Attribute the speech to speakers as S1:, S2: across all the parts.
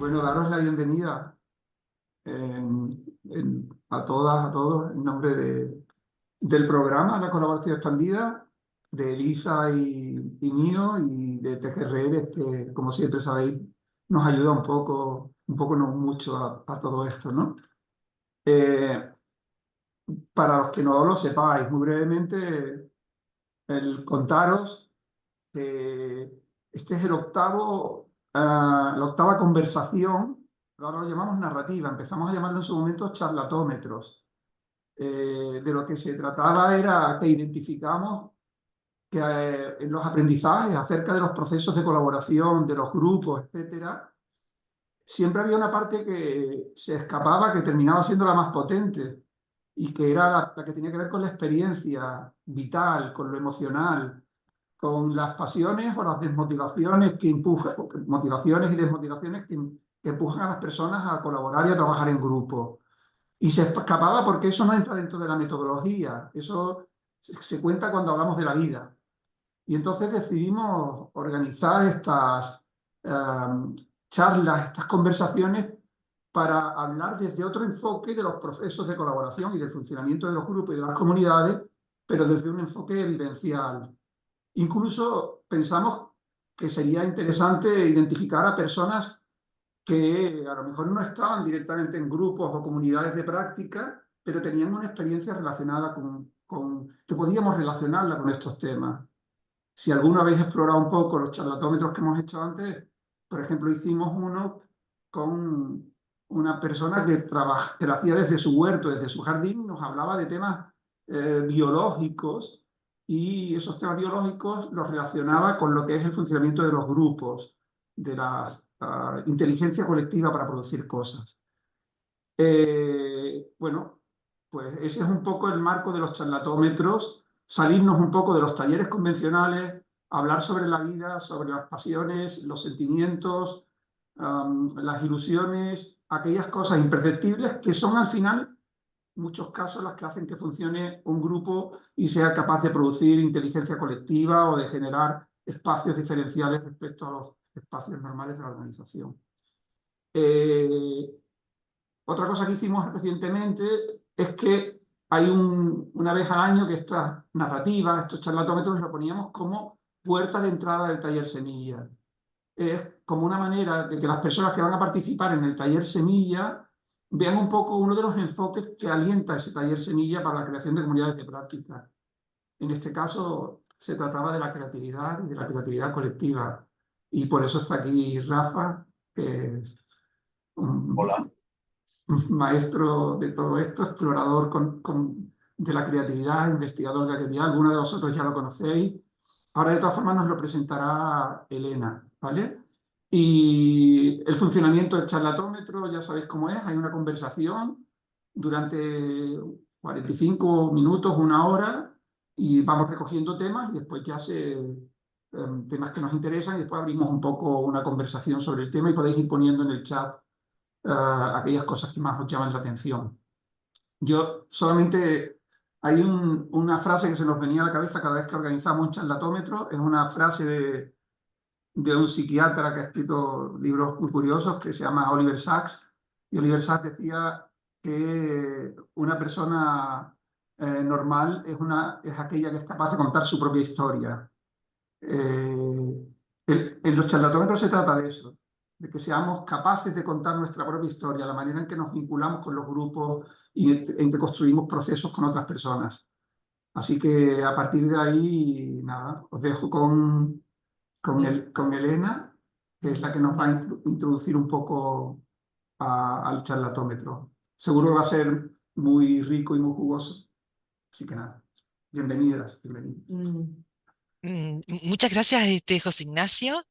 S1: Bueno, daros la bienvenida a todas, a todos, en nombre del programa La Colaboración Expandida, de Elisa y mío, y de TGRR, que, como siempre sabéis, nos ayuda un poco no mucho a todo esto, ¿no? Eh, para los que no lo sepáis, muy brevemente, el contaros que este es la octava conversación. Ahora lo llamamos narrativa, empezamos a llamarlo en su momento charlatómetros. De lo que se trataba era que identificamos que en los aprendizajes acerca de los procesos de colaboración, de los grupos, etcétera, siempre había una parte que se escapaba, que terminaba siendo la más potente y que era la que tenía que ver con la experiencia vital, con lo emocional, con las pasiones o las desmotivaciones que empujan, motivaciones y desmotivaciones que empujan a las personas a colaborar y a trabajar en grupo. Y se escapaba porque eso no entra dentro de la metodología, eso se cuenta cuando hablamos de la vida. Y entonces decidimos organizar estas charlas, estas conversaciones para hablar desde otro enfoque de los procesos de colaboración y del funcionamiento de los grupos y de las comunidades, pero desde un enfoque vivencial. Incluso pensamos que sería interesante identificar a personas que a lo mejor no estaban directamente en grupos o comunidades de práctica, pero tenían una experiencia relacionada que podíamos relacionarla con estos temas. Si alguna vez explorado un poco los charlatómetros que hemos hecho antes, por ejemplo, hicimos uno con una persona que lo hacía desde su huerto, desde su jardín, nos hablaba de temas biológicos, y esos temas biológicos los relacionaba con lo que es el funcionamiento de los grupos, de la inteligencia colectiva para producir cosas. Bueno, pues ese es un poco el marco de los charlatómetros, salirnos un poco de los talleres convencionales, hablar sobre la vida, sobre las pasiones, los sentimientos, las ilusiones, aquellas cosas imperceptibles que son al final, en muchos casos, las que hacen que funcione un grupo y sea capaz de producir inteligencia colectiva o de generar espacios diferenciales respecto a los espacios normales de la organización. Eh, Otra cosa que hicimos recientemente es que hay una vez al año que estas narrativas, estos charlatómetros, lo poníamos como puerta de entrada del taller Semilla. Es como una manera de que las personas que van a participar en el taller Semilla vean un poco uno de los enfoques que alienta ese taller Semilla para la creación de comunidades de práctica. En este caso se trataba de la creatividad y de la creatividad colectiva. Y por eso está aquí Rafa, que es un
S2: Hola.
S1: maestro de todo esto, explorador de la creatividad, investigador de la creatividad. Algunos de vosotros ya lo conocéis. Ahora, de todas formas, nos lo presentará Elena, ¿vale? Y el funcionamiento del charlatómetro, ya sabéis cómo es. Hay una conversación durante 45 minutos, una hora, y vamos recogiendo temas y después temas que nos interesan, y después abrimos un poco una conversación sobre el tema y podéis ir poniendo en el chat aquellas cosas que más os llaman la atención. Yo solamente hay una frase que se nos venía a la cabeza cada vez que organizamos un charlatómetro, es una frase de un psiquiatra que ha escrito libros muy curiosos, que se llama Oliver Sacks, y Oliver Sacks decía que una persona normal es aquella que es capaz de contar su propia historia. En los charlatómetros se trata de eso, de que seamos capaces de contar nuestra propia historia, la manera en que nos vinculamos con los grupos y en que construimos procesos con otras personas. Así que a partir de ahí, nada, os dejo con Elena, que es la que nos va a introducir un poco al charlatómetro. Seguro que va a ser muy rico y muy jugoso. Así que nada, bienvenidas, bienvenidos.
S3: Muchas gracias, José Ignacio.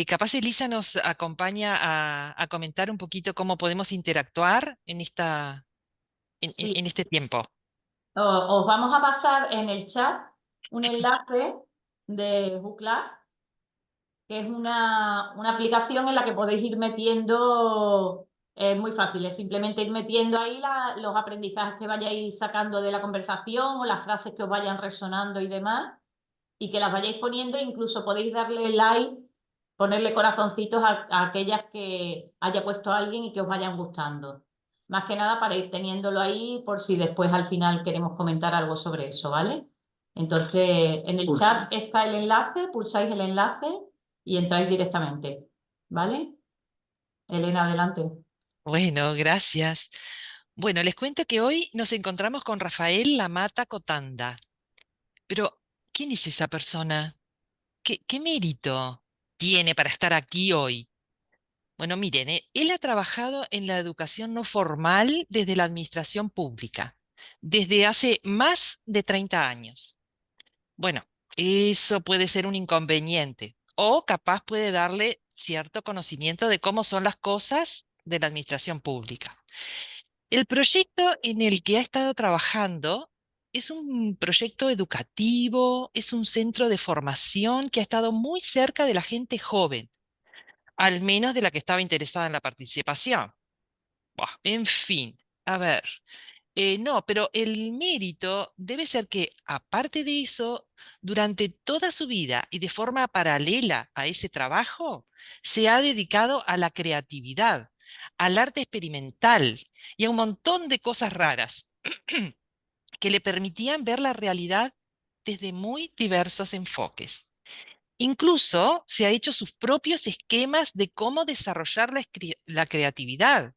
S3: Capaz Elisa nos acompaña a comentar un poquito cómo podemos interactuar en
S4: Sí,
S3: en este tiempo.
S4: os vamos a pasar en el chat un enlace de Booklet, que es una aplicación en la que podéis ir metiendo, es muy fácil, es simplemente ir metiendo ahí los aprendizajes que vayáis sacando de la conversación o las frases que os vayan resonando y demás, y que las vayáis poniendo. Incluso podéis darle like ponerle corazoncitos a aquellas que haya puesto alguien y que os vayan gustando. Más que nada para ir teniéndolo ahí por si después al final queremos comentar algo sobre eso, ¿vale? Entonces, en el chat está el enlace, pulsáis el enlace y entráis directamente, ¿vale? Elena, adelante.
S3: Bueno, gracias. Bueno, les cuento que hoy nos encontramos con Rafael Lamata Cotanda. Pero, ¿quién es esa persona? ¿Qué mérito tiene para estar aquí hoy? Bueno, miren, él ha trabajado en la educación no formal desde la administración pública, desde hace más de 30 años. Bueno, eso puede ser un inconveniente o capaz puede darle cierto conocimiento de cómo son las cosas de la administración pública. El proyecto en el que ha estado trabajando es un proyecto educativo, es un centro de formación que ha estado muy cerca de la gente joven, al menos de la que estaba interesada en la participación. Buah, en fin, a ver. No, pero el mérito debe ser que, aparte de eso, durante toda su vida y de forma paralela a ese trabajo, se ha dedicado a la creatividad, al arte experimental y a un montón de cosas raras que le permitían ver la realidad desde muy diversos enfoques. Incluso se ha hecho sus propios esquemas de cómo desarrollar la creatividad.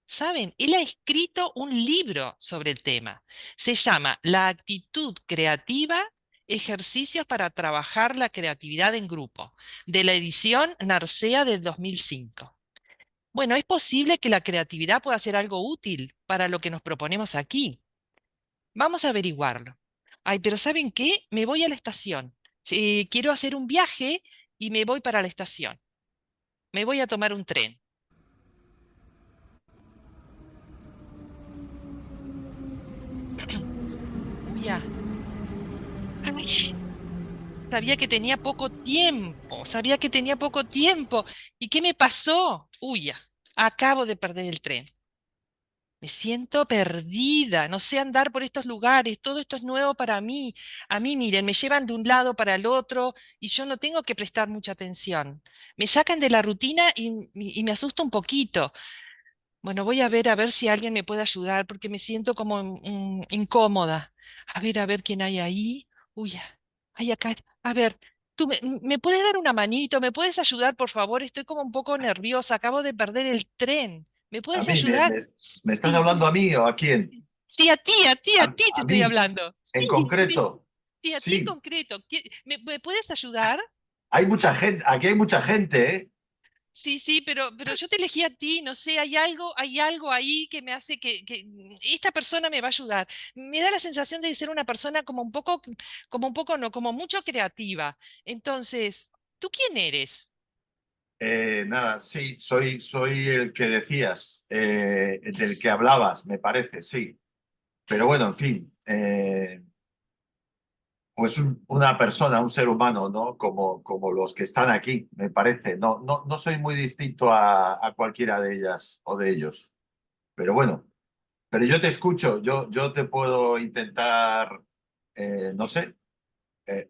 S3: ¿Saben? Él ha escrito un libro sobre el tema. Se llama La actitud creativa, ejercicios para trabajar la creatividad en grupo, de la edición Narcea del 2005. Bueno, es posible que la creatividad pueda ser algo útil para lo que nos proponemos aquí. Vamos a averiguarlo. Ay, pero ¿saben qué? Me voy a la estación. Quiero hacer un viaje y me voy para la estación. Me voy a tomar un tren. Uy, ya. Ay, sabía que tenía poco tiempo, sabía que tenía poco tiempo. ¿Y qué me pasó? Uy, ya. Acabo de perder el tren. Me siento perdida, no sé andar por estos lugares, todo esto es nuevo para mí. A mí, miren, me llevan de un lado para el otro y yo no tengo que prestar mucha atención. Me sacan de la rutina y me asusta un poquito. Bueno, voy a ver si alguien me puede ayudar porque me siento como incómoda. A ver quién hay ahí. Uy, hay acá. A ver, ¿tú me puedes dar una manito? ¿Me puedes ayudar, por favor? Estoy como un poco nerviosa. Acabo de perder el tren. ¿Me
S2: A
S3: puedes
S2: mí,
S3: ayudar?
S2: ¿me estás
S3: Sí,
S2: hablando a mí o a quién?
S3: sí, a ti te
S2: A
S3: estoy
S2: mí,
S3: hablando.
S2: en
S3: Sí, sí,
S2: concreto.
S3: sí, a ti en
S2: Sí,
S3: concreto. ¿Me puedes ayudar?
S2: hay mucha gente, aquí hay mucha gente, ¿eh?
S3: Sí, sí, pero yo te elegí a ti, no sé, hay algo ahí que me hace que esta persona me va a ayudar. Me da la sensación de ser una persona como un poco no, como mucho creativa. Entonces, ¿tú quién eres?
S2: Nada, sí, soy el que decías, del que hablabas, me parece, sí. Pero bueno, en fin, pues una persona, un ser humano, ¿no? Como los que están aquí, me parece. No soy muy distinto a cualquiera de ellas o de ellos. Pero bueno, pero yo te escucho, yo te puedo intentar, no sé,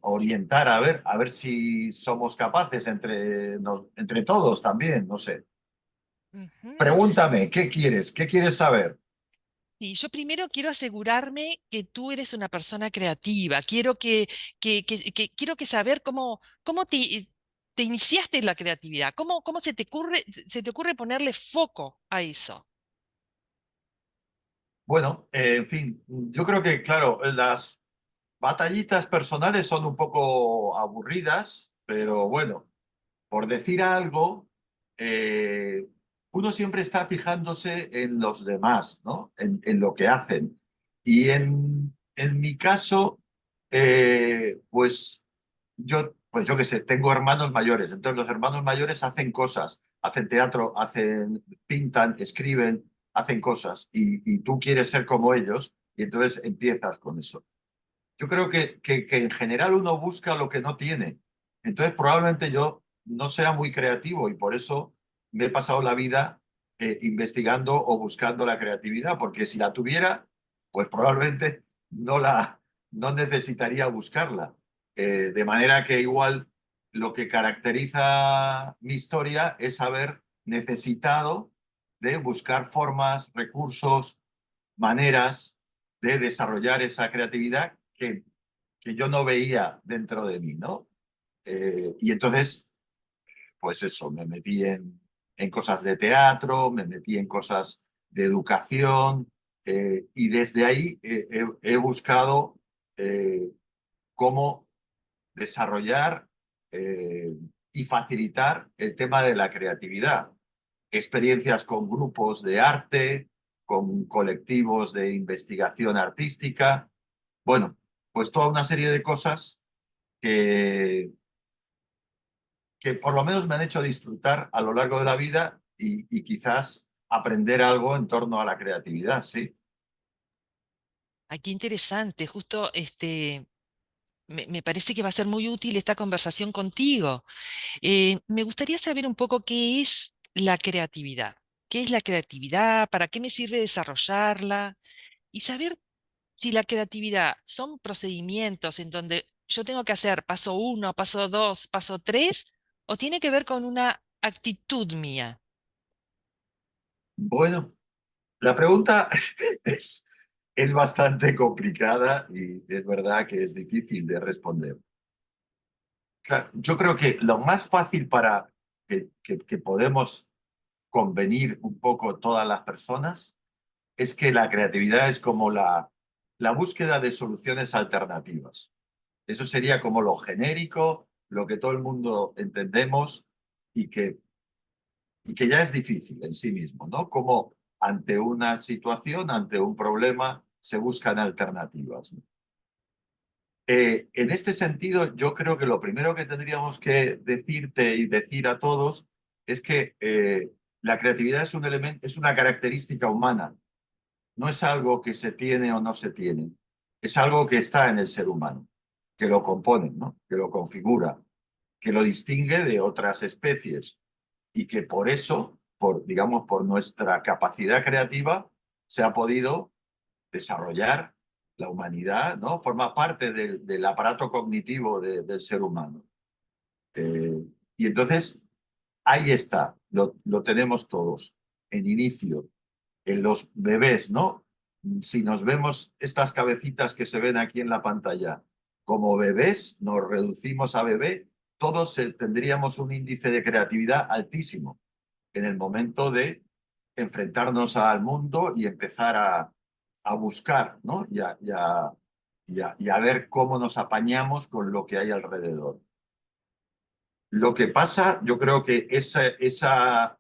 S2: orientar a ver si somos capaces entre todos también, no sé.
S3: Ujú.
S2: Pregúntame, ¿qué quieres? ¿Qué quieres saber?
S3: Sí, yo primero quiero asegurarme que tú eres una persona creativa. Quiero que saber cómo te iniciaste en la creatividad. ¿Cómo se te ocurre ponerle foco a eso?
S2: Bueno, en fin, yo creo que, claro, las batallitas personales son un poco aburridas, pero bueno, por decir algo, eh, uno siempre está fijándose en los demás, ¿no? En lo que hacen. Y en mi caso, pues yo qué sé, tengo hermanos mayores. Entonces los hermanos mayores hacen cosas, hacen teatro, pintan, escriben, hacen cosas. Y tú quieres ser como ellos y entonces empiezas con eso. Yo creo que en general uno busca lo que no tiene. Entonces probablemente yo no sea muy creativo y por eso me he pasado la vida investigando o buscando la creatividad, porque si la tuviera, pues probablemente no necesitaría buscarla. De manera que igual lo que caracteriza mi historia es haber necesitado de buscar formas, recursos, maneras de desarrollar esa creatividad que yo no veía dentro de mí, ¿no? Y entonces, pues eso, me metí en cosas de teatro, me metí en cosas de educación, y desde ahí he buscado cómo desarrollar y facilitar el tema de la creatividad. Experiencias con grupos de arte, con colectivos de investigación artística. Bueno, pues toda una serie de cosas que por lo menos me han hecho disfrutar a lo largo de la vida y quizás aprender algo en torno a la creatividad, sí.
S3: Ay, qué interesante. Justo me parece que va a ser muy útil esta conversación contigo. Me gustaría saber un poco qué es la creatividad. ¿Qué es la creatividad? ¿Para qué me sirve desarrollarla? Y saber si la creatividad son procedimientos en donde yo tengo que hacer paso uno, paso dos, paso tres, o tiene que ver con una actitud mía.
S2: Bueno, la pregunta es bastante complicada y es verdad que es difícil de responder. Claro, yo creo que lo más fácil para que podemos convenir un poco todas las personas es que la creatividad es como la búsqueda de soluciones alternativas. Eso sería como lo genérico, lo que todo el mundo entendemos y que ya es difícil en sí mismo, ¿no? Como ante una situación, ante un problema, se buscan alternativas, ¿no? En este sentido, yo creo que lo primero que tendríamos que decirte y decir a todos es que la creatividad es un elemento, es una característica humana, no es algo que se tiene o no se tiene, es algo que está en el ser humano, que lo compone, ¿no? Que lo configura, que lo distingue de otras especies y que por eso, digamos, por nuestra capacidad creativa, se ha podido desarrollar la humanidad, ¿no? Forma parte del aparato cognitivo del ser humano. Y entonces, ahí está, lo tenemos todos, en inicio, en los bebés, ¿no? Si nos vemos estas cabecitas que se ven aquí en la pantalla como bebés, nos reducimos a bebé, todos tendríamos un índice de creatividad altísimo en el momento de enfrentarnos al mundo y empezar a buscar, ¿no? Y a ver cómo nos apañamos con lo que hay alrededor. Lo que pasa, yo creo que esa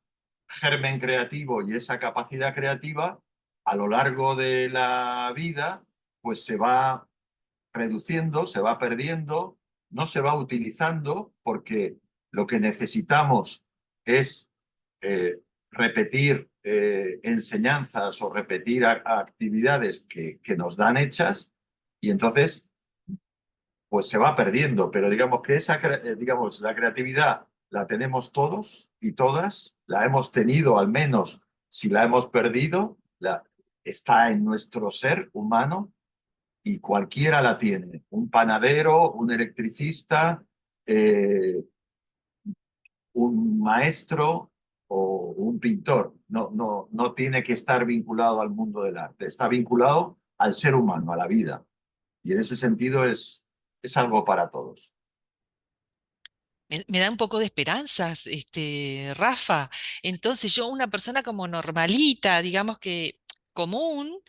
S2: germen creativo y esa capacidad creativa, a lo largo de la vida, pues se va reduciendo, se va perdiendo, no se va utilizando porque lo que necesitamos es repetir enseñanzas o repetir actividades que nos dan hechas y entonces pues se va perdiendo, pero digamos que digamos, la creatividad la tenemos todos y todas, la hemos tenido al menos, si la hemos perdido, está en nuestro ser humano y cualquiera la tiene, un panadero, un electricista, un maestro o un pintor, no tiene que estar vinculado al mundo del arte, está vinculado al ser humano, a la vida, y en ese sentido es algo para todos.
S3: Me da un poco de esperanzas, Rafa. Entonces yo, una persona como normalita, digamos que común,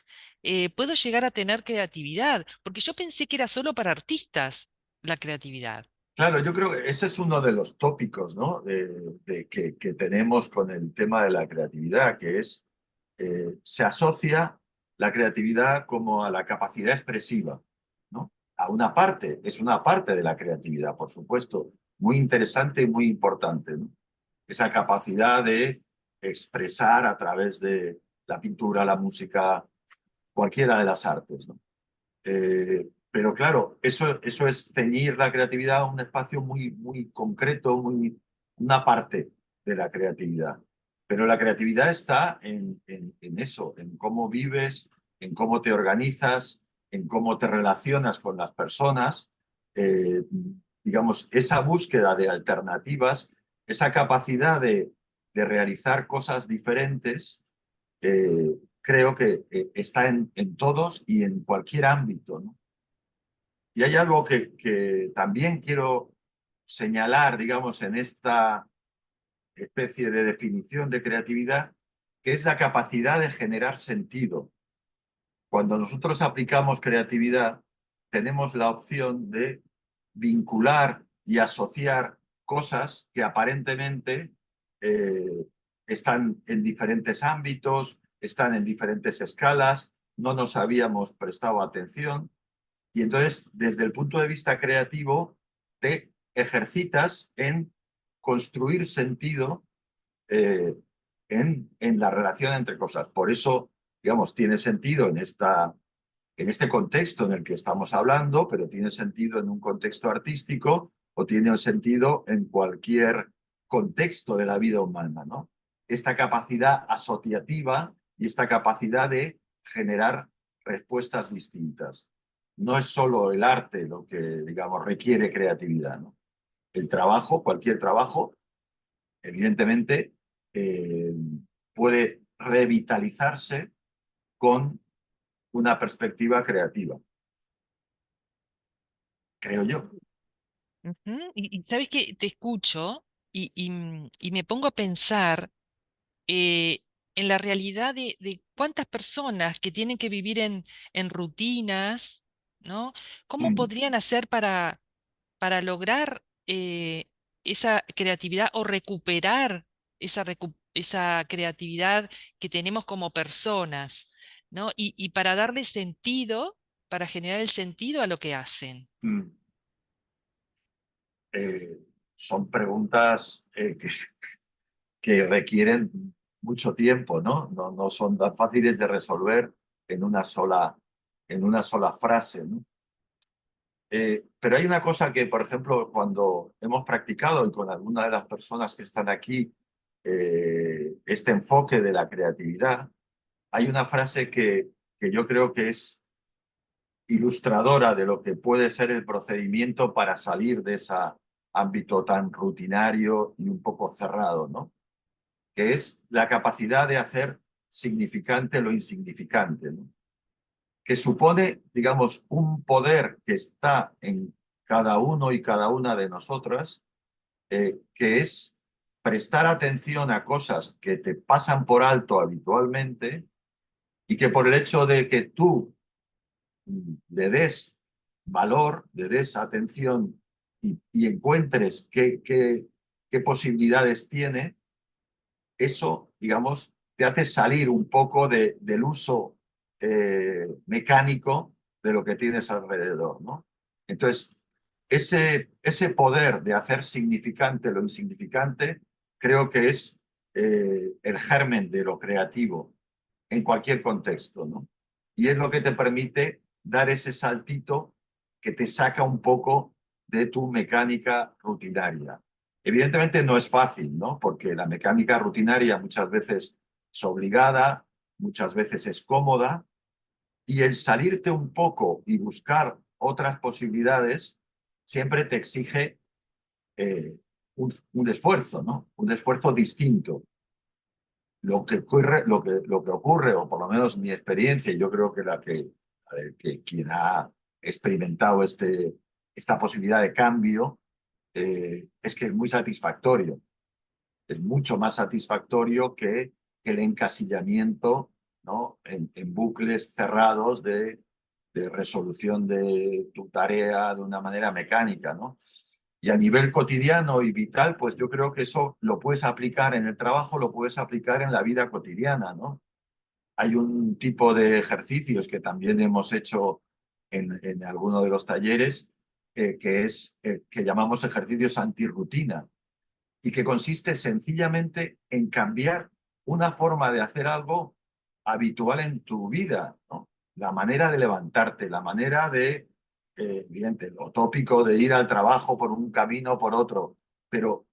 S3: puedo llegar a tener creatividad, porque yo pensé que era solo para artistas la creatividad.
S2: Claro, yo creo que ese es uno de los tópicos, ¿no? Que tenemos con el tema de la creatividad, que es, se asocia la creatividad como a la capacidad expresiva, ¿no? A una parte, es una parte de la creatividad, por supuesto, muy interesante y muy importante, ¿no? Esa capacidad de expresar a través de la pintura, la música, cualquiera de las artes, ¿no? Pero claro, eso es ceñir la creatividad a un espacio muy concreto, una parte de la creatividad. Pero la creatividad está en eso, en cómo vives, en cómo te organizas, en cómo te relacionas con las personas, digamos, esa búsqueda de alternativas, esa capacidad de realizar cosas diferentes, creo que está en todos y en cualquier ámbito, ¿no? Y hay algo que también quiero señalar, digamos, en esta especie de definición de creatividad, que es la capacidad de generar sentido. Cuando nosotros aplicamos creatividad, tenemos la opción de vincular y asociar cosas que aparentemente están en diferentes ámbitos, están en diferentes escalas, no nos habíamos prestado atención. Y entonces, desde el punto de vista creativo, te ejercitas en construir sentido en la relación entre cosas. Por eso, digamos, tiene sentido en este contexto en el que estamos hablando, pero tiene sentido en un contexto artístico o tiene sentido en cualquier contexto de la vida humana, ¿no? Esta capacidad asociativa y esta capacidad de generar respuestas distintas. No es solo el arte lo que, digamos, requiere creatividad, ¿no? El trabajo, cualquier trabajo, evidentemente, puede revitalizarse con una perspectiva creativa, creo yo.
S3: Ujú. Y sabes que te escucho y me pongo a pensar eh, en la realidad de cuántas personas que tienen que vivir en rutinas, ¿no? ¿Cómo
S2: Mm,
S3: podrían hacer para lograr esa creatividad o recuperar esa creatividad que tenemos como personas, ¿no? Y para darle sentido, para generar el sentido a lo que hacen.
S2: mm. Son preguntas que requieren mucho tiempo, ¿no? No son tan fáciles de resolver en una sola frase, ¿no? Pero hay una cosa que, por ejemplo, cuando hemos practicado y con alguna de las personas que están aquí, este enfoque de la creatividad, hay una frase que yo creo que es ilustradora de lo que puede ser el procedimiento para salir de ese ámbito tan rutinario y un poco cerrado, ¿no? Que es la capacidad de hacer significante lo insignificante, ¿no? Que supone, digamos, un poder que está en cada uno y cada una de nosotras, que es prestar atención a cosas que te pasan por alto habitualmente y que por el hecho de que tú le des valor, le des atención y encuentres qué posibilidades tiene, eso, digamos, te hace salir un poco del uso mecánico de lo que tienes alrededor, ¿no? Entonces, ese poder de hacer significante lo insignificante creo que es el germen de lo creativo en cualquier contexto, ¿no? Y es lo que te permite dar ese saltito que te saca un poco de tu mecánica rutinaria. Evidentemente no es fácil, ¿no? Porque la mecánica rutinaria muchas veces es obligada, muchas veces es cómoda, y el salirte un poco y buscar otras posibilidades siempre te exige un esfuerzo, ¿no? Un esfuerzo distinto. Lo que ocurre, o por lo menos mi experiencia, y yo creo que que quien ha experimentado esta posibilidad de cambio, es que es muy satisfactorio. Es mucho más satisfactorio que el encasillamiento, ¿no? En bucles cerrados de resolución de tu tarea de una manera mecánica, ¿no? Y a nivel cotidiano y vital, pues yo creo que eso lo puedes aplicar en el trabajo, lo puedes aplicar en la vida cotidiana, ¿no? Hay un tipo de ejercicios que también hemos hecho en alguno de los talleres, que llamamos ejercicios antirrutina, y que consiste sencillamente en cambiar una forma de hacer algo habitual en tu vida, ¿no? La manera de levantarte, la manera de, evidente, lo tópico de ir al trabajo por un camino o por otro, pero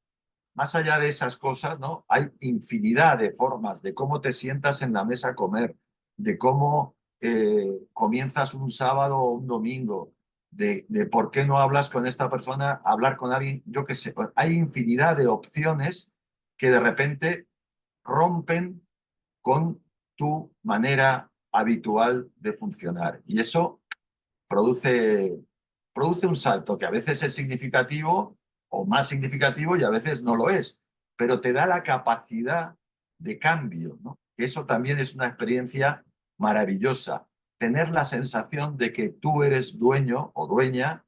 S2: más allá de esas cosas, ¿no? Hay infinidad de formas de cómo te sientas en la mesa a comer, de cómo comienzas un sábado o un domingo, de por qué no hablas con esta persona, hablar con alguien, yo qué sé. Hay infinidad de opciones que de repente rompen con tu manera habitual de funcionar. Y eso produce un salto que a veces es significativo o más significativo y a veces no lo es, pero te da la capacidad de cambio, ¿no? Eso también es una experiencia maravillosa, tener la sensación de que tú eres dueño o dueña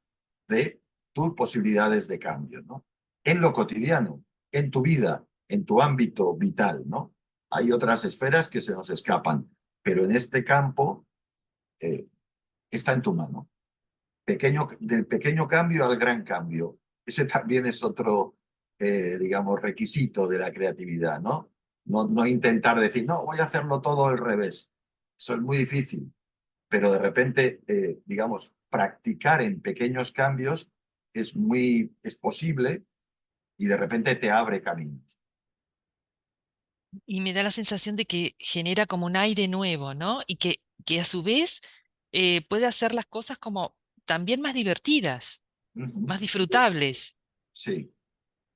S2: de tus posibilidades de cambio, ¿no? En lo cotidiano, en tu vida, en tu ámbito vital, ¿no? Hay otras esferas que se nos escapan, pero en este campo está en tu mano. Del pequeño cambio al gran cambio. Ese también es otro, digamos, requisito de la creatividad, ¿no? No intentar decir, no, voy a hacerlo todo al revés. Eso es muy difícil, pero de repente, digamos, practicar en pequeños cambios es posible y de repente te abre caminos.
S3: Y me da la sensación de que genera como un aire nuevo, ¿no? Y que a su vez puede hacer las cosas como también más divertidas,
S2: Ujú.
S3: más disfrutables.
S2: Sí,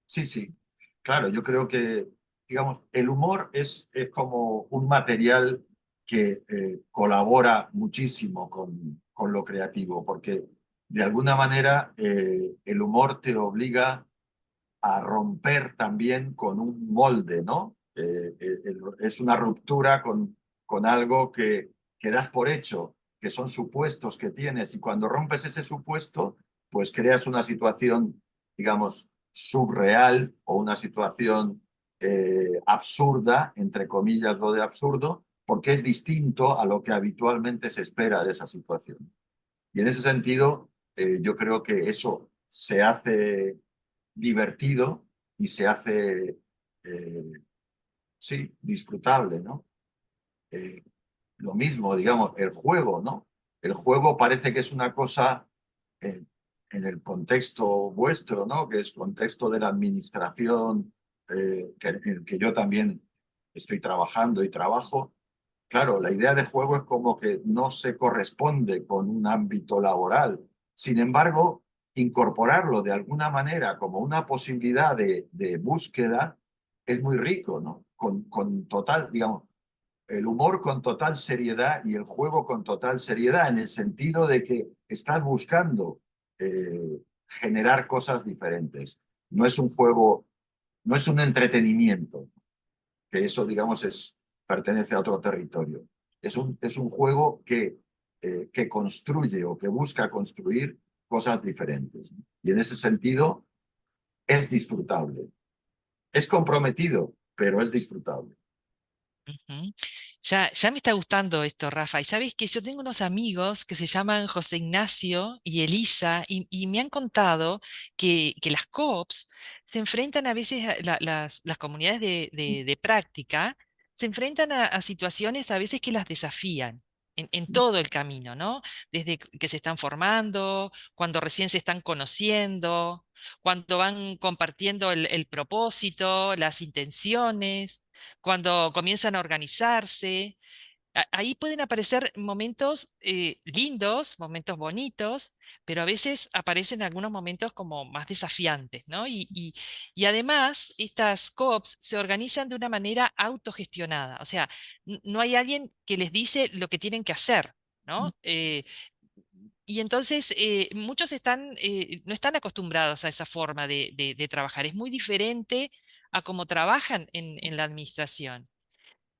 S2: sí, sí. Claro, yo creo que, digamos, el humor es como un material que colabora muchísimo con lo creativo, porque de alguna manera el humor te obliga a romper también con un molde, ¿no? Es una ruptura con algo que das por hecho, que son supuestos que tienes, y cuando rompes ese supuesto, pues creas una situación, digamos, subreal o una situación absurda, entre comillas, lo de absurdo, porque es distinto a lo que habitualmente se espera de esa situación. Y en ese sentido, yo creo que eso se hace divertido y se hace, eh, sí, disfrutable, ¿no? Eh, lo mismo, digamos, el juego, ¿no? El juego parece que es una cosa eh, en el contexto vuestro, ¿no? Que es contexto de la administración, en el que yo también estoy trabajando y trabajo. Claro, la idea de juego es como que no se corresponde con un ámbito laboral. Sin embargo, incorporarlo de alguna manera como una posibilidad de búsqueda es muy rico, ¿no? Con total, digamos, el humor con total seriedad y el juego con total seriedad, en el sentido de que estás buscando generar cosas diferentes. No es un juego, no es un entretenimiento, que eso, digamos, pertenece a otro territorio. Es un juego que construye o que busca construir cosas diferentes. Y en ese sentido es disfrutable. Es comprometido, pero es disfrutable.
S3: Ujú. Ya me está gustando esto, Rafa. Y sabes que yo tengo unos amigos que se llaman José Ignacio y Elisa y me han contado que las COPs se enfrentan a veces, las comunidades de práctica, se enfrentan a situaciones a veces que las desafían. En todo el camino, ¿no? Desde que se están formando, cuando recién se están conociendo, cuando van compartiendo el propósito, las intenciones, cuando comienzan a organizarse. Ahí pueden aparecer momentos lindos, momentos bonitos, pero a veces aparecen algunos momentos como más desafiantes, ¿no? Y además, estas COPs se organizan de una manera autogestionada, o sea, no hay alguien que les dice lo que tienen que hacer, ¿no? Y entonces muchos no están acostumbrados a esa forma de trabajar. Es muy diferente a cómo trabajan en la administración.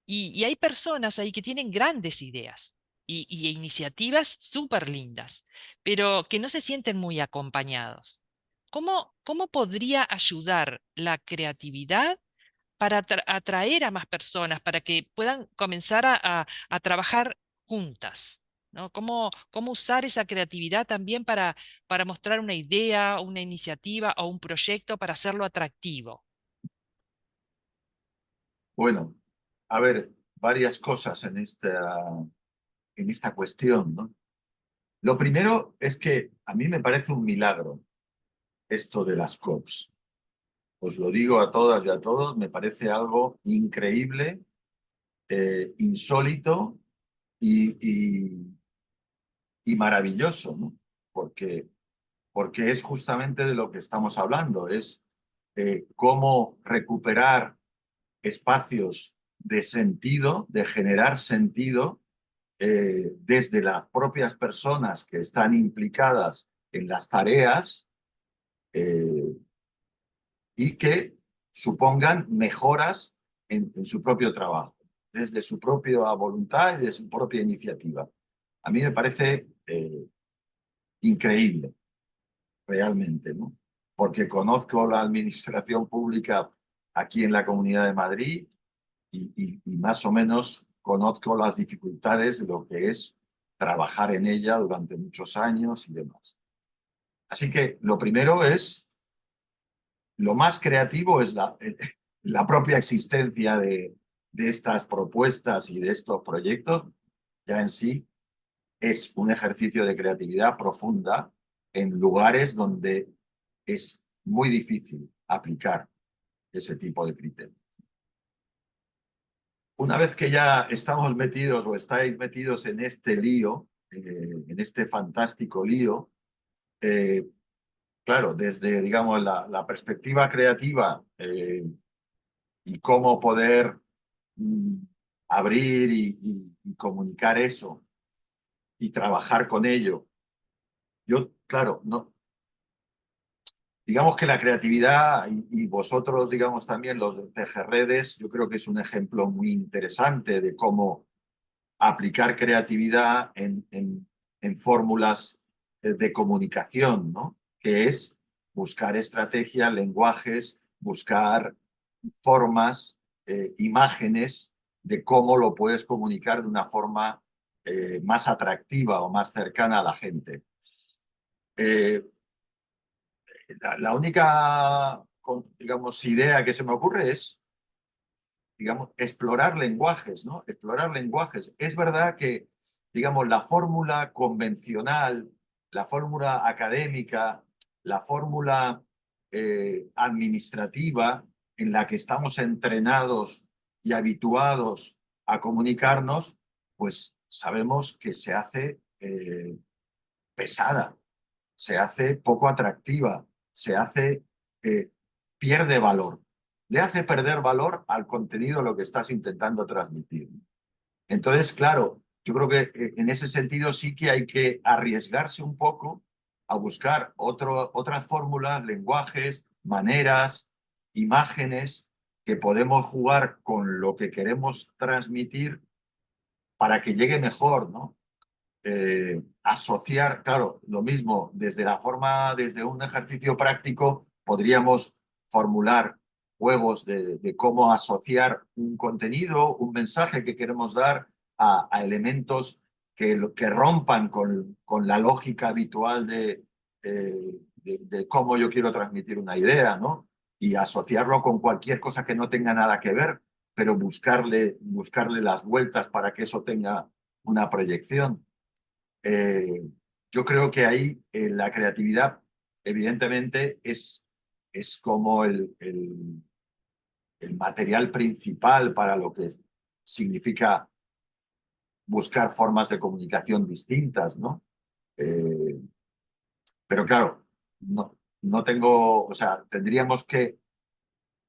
S3: Y hay personas ahí que tienen grandes ideas y iniciativas súper lindas, pero que no se sienten muy acompañados. ¿Cómo podría ayudar la creatividad para atraer a más personas, para que puedan comenzar a trabajar juntas? ¿No? ¿Cómo usar esa creatividad también para mostrar una idea, una iniciativa o un proyecto para hacerlo atractivo?
S2: Bueno, a ver, varias cosas en esta cuestión, ¿no? Lo primero es que a mí me parece un milagro esto de las COPs. Os lo digo a todas y a todos, me parece algo increíble, insólito y, y maravilloso, ¿no? porque es justamente de lo que estamos hablando, es cómo recuperar espacios de sentido, de generar sentido desde las propias personas que están implicadas en las tareas y que supongan mejoras en su propio trabajo, desde su propia voluntad y de su propia iniciativa. A mí me parece increíble, realmente, ¿no? Porque conozco la administración pública aquí en la Comunidad de Madrid y más o menos conozco las dificultades de lo que es trabajar en ella durante muchos años y demás. Así que lo primero es, lo más creativo es la propia existencia de estas propuestas y de estos proyectos, ya en sí es un ejercicio de creatividad profunda en lugares donde es muy difícil aplicar ese tipo de criterios. Una vez que ya estamos metidos o estáis metidos en este lío, en este fantástico lío, claro, desde, digamos, la perspectiva creativa y cómo poder abrir y comunicar eso y trabajar con ello. Yo, claro, no, digamos que la creatividad y vosotros, digamos también los de Tejerredes, yo creo que es un ejemplo muy interesante de cómo aplicar creatividad en fórmulas de comunicación, ¿no? Que es buscar estrategias, lenguajes, buscar formas, imágenes de cómo lo puedes comunicar de una forma más atractiva o más cercana a la gente. La única, digamos, idea que se me ocurre es, digamos, explorar lenguajes, ¿no? Explorar lenguajes. Es verdad que, digamos, la fórmula convencional, la fórmula académica, la fórmula administrativa en la que estamos entrenados y habituados a comunicarnos, pues sabemos que se hace pesada, se hace poco atractiva, se hace, pierde valor. Le hace perder valor al contenido lo que estás intentando transmitir. Entonces, claro, yo creo que en ese sentido sí que hay que arriesgarse un poco a buscar otras fórmulas, lenguajes, maneras, imágenes que podemos jugar con lo que queremos transmitir para que llegue mejor, ¿no? Asociar, claro, lo mismo, desde la forma, desde un ejercicio práctico, podríamos formular juegos de cómo asociar un contenido, un mensaje que queremos dar a elementos que rompan con la lógica habitual de cómo yo quiero transmitir una idea, ¿no? Y asociarlo con cualquier cosa que no tenga nada que ver, pero buscarle las vueltas para que eso tenga una proyección. Yo creo que ahí la creatividad, evidentemente, es como el material principal para lo que significa buscar formas de comunicación distintas, ¿no? Pero claro, no tengo, o sea, tendríamos que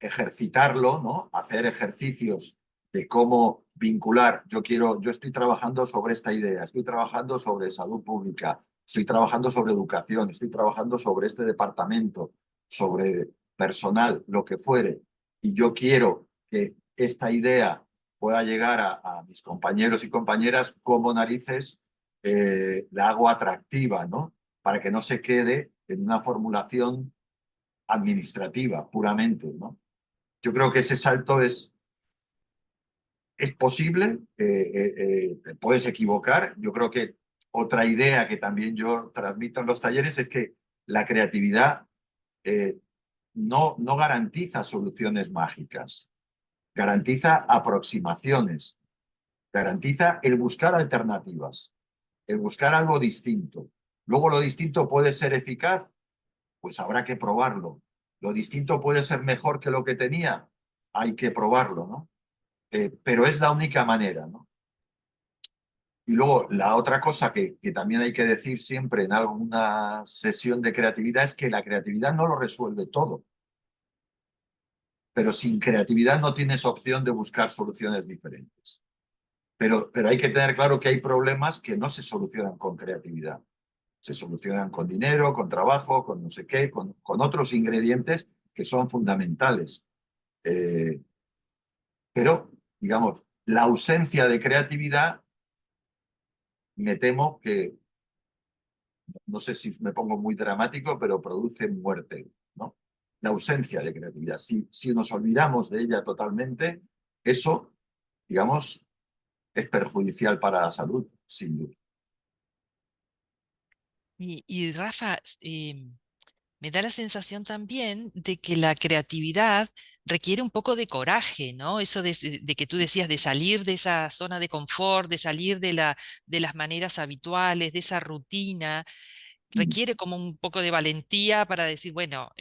S2: ejercitarlo, ¿no? Hacer ejercicios de cómo vincular. Yo estoy trabajando sobre esta idea, estoy trabajando sobre salud pública, estoy trabajando sobre educación, estoy trabajando sobre este departamento, sobre personal, lo que fuere. Y yo quiero que esta idea pueda llegar a mis compañeros y compañeras, como narices la hago atractiva, ¿no? Para que no se quede en una formulación administrativa puramente, ¿no? Yo creo que ese salto es posible, te puedes equivocar. Yo creo que otra idea que también yo transmito en los talleres es que la creatividad no garantiza soluciones mágicas, garantiza aproximaciones, garantiza el buscar alternativas, el buscar algo distinto. Luego lo distinto puede ser eficaz, pues habrá que probarlo. Lo distinto puede ser mejor que lo que tenía, hay que probarlo, ¿no? Pero es la única manera, ¿no? Y luego la otra cosa que también hay que decir siempre en alguna sesión de creatividad es que la creatividad no lo resuelve todo. Pero sin creatividad no tienes opción de buscar soluciones diferentes. Pero hay que tener claro que hay problemas que no se solucionan con creatividad. Se solucionan con dinero, con trabajo, con no sé qué, con otros ingredientes que son fundamentales. Pero, digamos, la ausencia de creatividad, me temo que, no sé si me pongo muy dramático, pero produce muerte, ¿no? La ausencia de creatividad. Si nos olvidamos de ella totalmente, eso, digamos, es perjudicial para la salud, sin duda.
S3: Y Rafa, me da la sensación también de que la creatividad requiere un poco de coraje, ¿no? Eso de que tú decías de salir de esa zona de confort, de salir de las maneras habituales, de esa rutina, requiere como un poco de valentía para decir, bueno,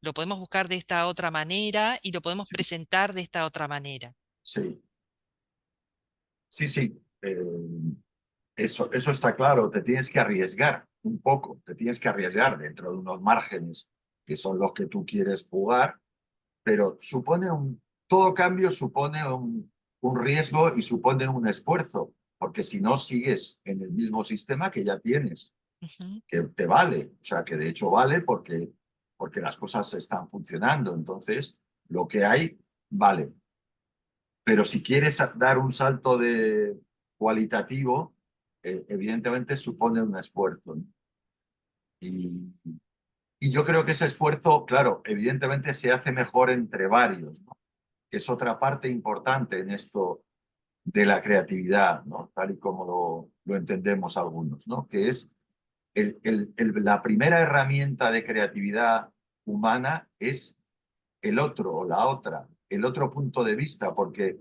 S3: lo podemos buscar de esta otra manera y lo podemos
S2: Sí,
S3: presentar de esta otra manera.
S2: sí, sí. Sí. Eso está claro, te tienes que arriesgar un poco, te tienes que arriesgar dentro de unos márgenes que son los que tú quieres jugar, pero todo cambio supone un riesgo y supone un esfuerzo, porque si no sigues en el mismo sistema que ya tienes,
S3: Ujú.
S2: que te vale, o sea, que de hecho vale porque las cosas están funcionando, entonces lo que hay vale. Pero si quieres dar un salto cualitativo, evidentemente supone un esfuerzo, ¿no? Y, y yo creo que ese esfuerzo, claro, evidentemente se hace mejor entre varios, ¿no? Que es otra parte importante en esto de la creatividad, ¿no? Tal y como lo entendemos algunos, ¿no? Que es la primera herramienta de creatividad humana es el otro o la otra, el otro punto de vista, porque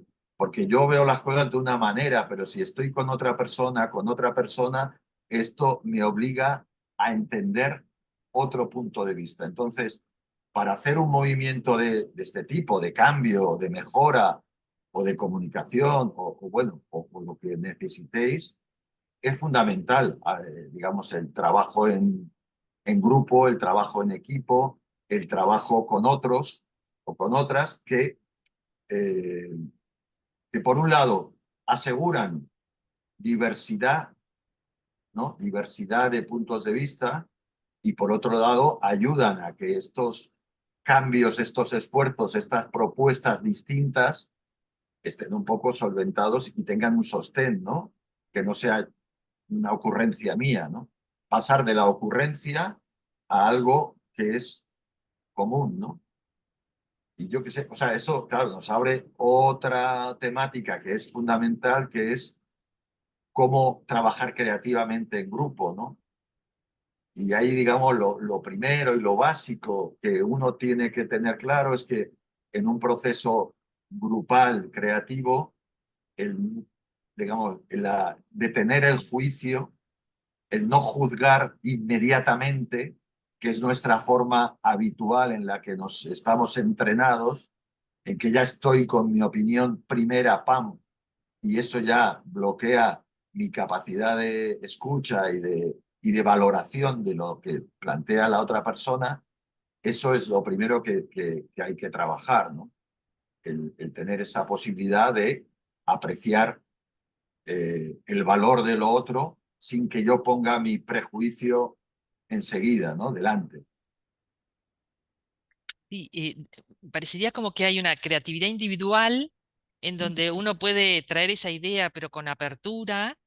S2: yo veo las cosas de una manera, pero si estoy con otra persona, esto me obliga a entender otro punto de vista. Entonces, para hacer un movimiento de este tipo, de cambio, de mejora o de comunicación, o lo que necesitéis, es fundamental, digamos, el trabajo en grupo, el trabajo en equipo, el trabajo con otros o con otras eh, que por un lado aseguran diversidad, ¿no? Diversidad de puntos de vista y por otro lado ayudan a que estos cambios, estos esfuerzos, estas propuestas distintas estén un poco solventados y tengan un sostén, ¿no? Que no sea una ocurrencia mía, ¿no? Pasar de la ocurrencia a algo que es común, ¿no? Y yo qué sé, o sea, eso, claro, nos abre otra temática que es fundamental, que es cómo trabajar creativamente en grupo, ¿no? Y ahí, digamos, lo primero y lo básico que uno tiene que tener claro es que en un proceso grupal creativo, digamos, detener el juicio, el no juzgar inmediatamente, que es nuestra forma habitual en la que nos estamos entrenados, en que ya estoy con mi opinión primera, pam, y eso ya bloquea mi capacidad de escucha y de valoración de lo que plantea la otra persona. Eso es lo primero que hay que trabajar, ¿no? El tener esa posibilidad de apreciar el valor de lo otro sin que yo ponga mi prejuicio enseguida, ¿no? Delante.
S3: Sí, parecería como que hay una creatividad individual en donde uno puede traer esa idea, pero con apertura,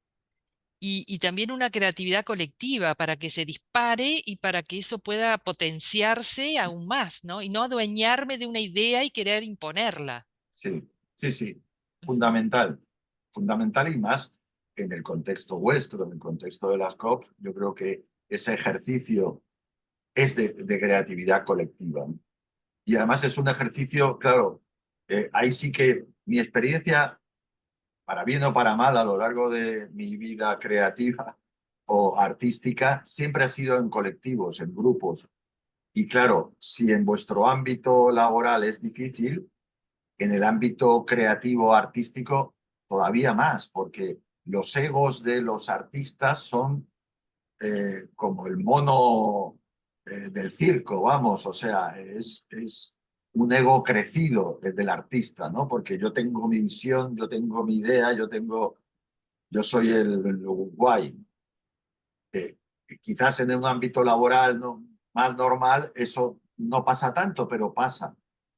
S3: y también una creatividad colectiva para que se dispare y para que eso pueda potenciarse aún más, ¿no? Y no adueñarme de una idea y querer imponerla.
S2: Sí, sí, sí.
S3: Ujú.
S2: Fundamental. Fundamental y más en el contexto vuestro, en el contexto de las COPs, yo creo que ese ejercicio es de creatividad colectiva, ¿no? Y además es un ejercicio, claro, ahí sí que mi experiencia, para bien o para mal, a lo largo de mi vida creativa o artística, siempre ha sido en colectivos, en grupos. Y claro, si en vuestro ámbito laboral es difícil, en el ámbito creativo artístico todavía más, porque los egos de los artistas son como el mono del circo, vamos, o sea, es un ego crecido del artista, ¿no? Porque yo tengo mi visión, yo tengo mi idea, yo soy el guay. Quizás en un ámbito laboral más normal eso no pasa tanto, pero pasa.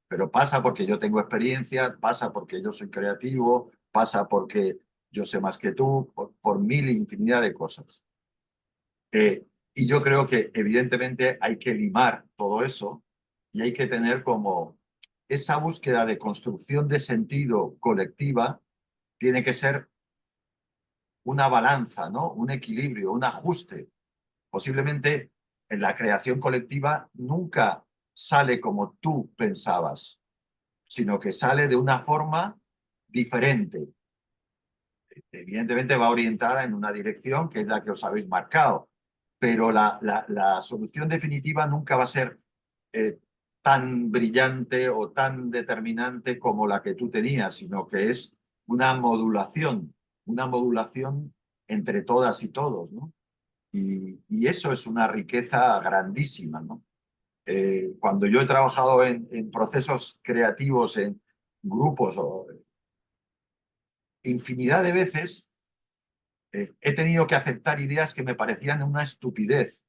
S2: Pero pasa porque yo tengo experiencia, pasa porque yo soy creativo, pasa porque yo sé más que tú, por mil e infinidad de cosas. Y yo creo que evidentemente hay que limar todo eso y hay que tener como esa búsqueda de construcción de sentido colectiva, tiene que ser una balanza, ¿no? Un equilibrio, un ajuste. Posiblemente en la creación colectiva nunca sale como tú pensabas, sino que sale de una forma diferente. Evidentemente va orientada en una dirección que es la que os habéis marcado, pero la solución definitiva nunca va a ser tan brillante o tan determinante como la que tú tenías, sino que es una modulación entre todas y todos, ¿no? Y eso es una riqueza grandísima, ¿no? Cuando yo he trabajado en procesos creativos, en grupos, o infinidad de veces, he tenido que aceptar ideas que me parecían una estupidez,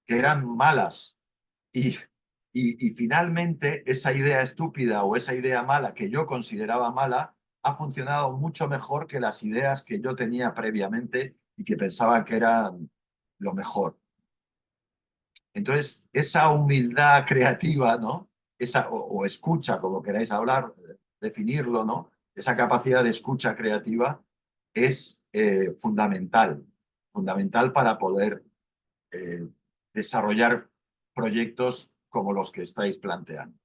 S2: que eran malas. Y finalmente esa idea estúpida o esa idea mala que yo consideraba mala ha funcionado mucho mejor que las ideas que yo tenía previamente y que pensaba que eran lo mejor. Entonces, esa humildad creativa, ¿no? O escucha, como queráis hablar, definirlo, ¿no? Esa capacidad de escucha creativa es fundamental para poder desarrollar proyectos como los que estáis planteando.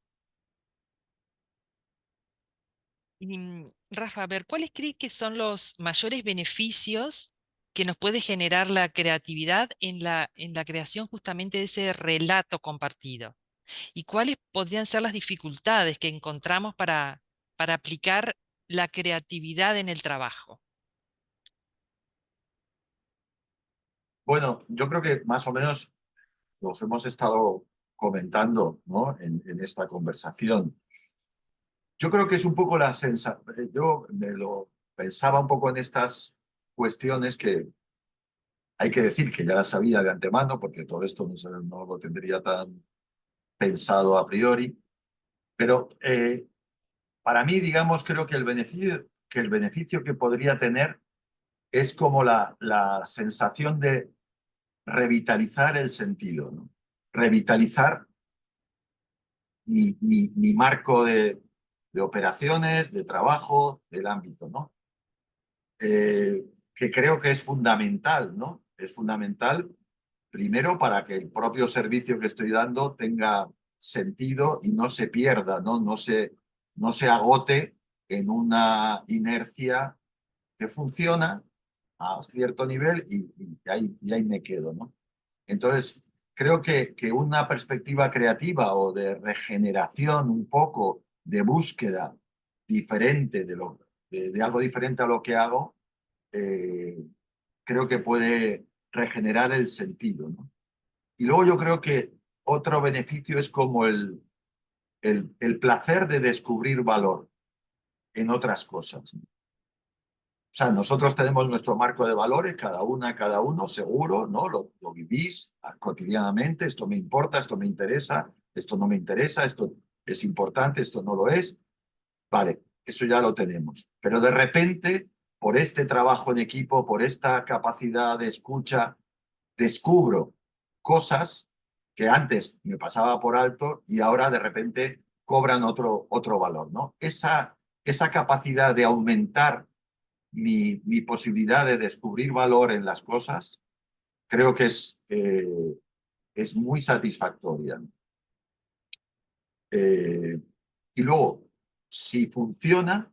S3: Y, Rafa, a ver, ¿cuáles crees que son los mayores beneficios que nos puede generar la creatividad en la creación justamente de ese relato compartido? ¿Y cuáles podrían ser las dificultades que encontramos para aplicar la creatividad en el trabajo?
S2: Bueno, yo creo que más o menos los hemos estado comentando, ¿no? en esta conversación. Yo creo que es un poco la sensación, yo me lo pensaba un poco en estas cuestiones que hay que decir que ya las sabía de antemano, porque todo esto no lo tendría tan pensado a priori, pero para mí, digamos, creo que el beneficio que podría tener es como la sensación de revitalizar el sentido, ¿no? Revitalizar mi marco de operaciones, de trabajo, del ámbito, ¿no? Que creo que es fundamental, ¿no? Es fundamental, primero, para que el propio servicio que estoy dando tenga sentido y no se pierda, ¿no? No se agote en una inercia que funciona a cierto nivel y ahí me quedo, ¿no? Entonces, creo que una perspectiva creativa o de regeneración un poco, de búsqueda diferente de algo diferente a lo que hago, creo que puede regenerar el sentido, ¿no? Y luego yo creo que otro beneficio es como el placer de descubrir valor en otras cosas, ¿no? O sea, nosotros tenemos nuestro marco de valores, cada uno, seguro, ¿no? Lo vivís cotidianamente, esto me importa, esto me interesa, esto no me interesa, esto es importante, esto no lo es. Vale, eso ya lo tenemos. Pero de repente, por este trabajo en equipo, por esta capacidad de escucha, descubro cosas que antes me pasaba por alto y ahora de repente cobran otro valor, ¿no? Esa capacidad de aumentar mi posibilidad de descubrir valor en las cosas, creo que es muy satisfactoria. Y luego, si funciona,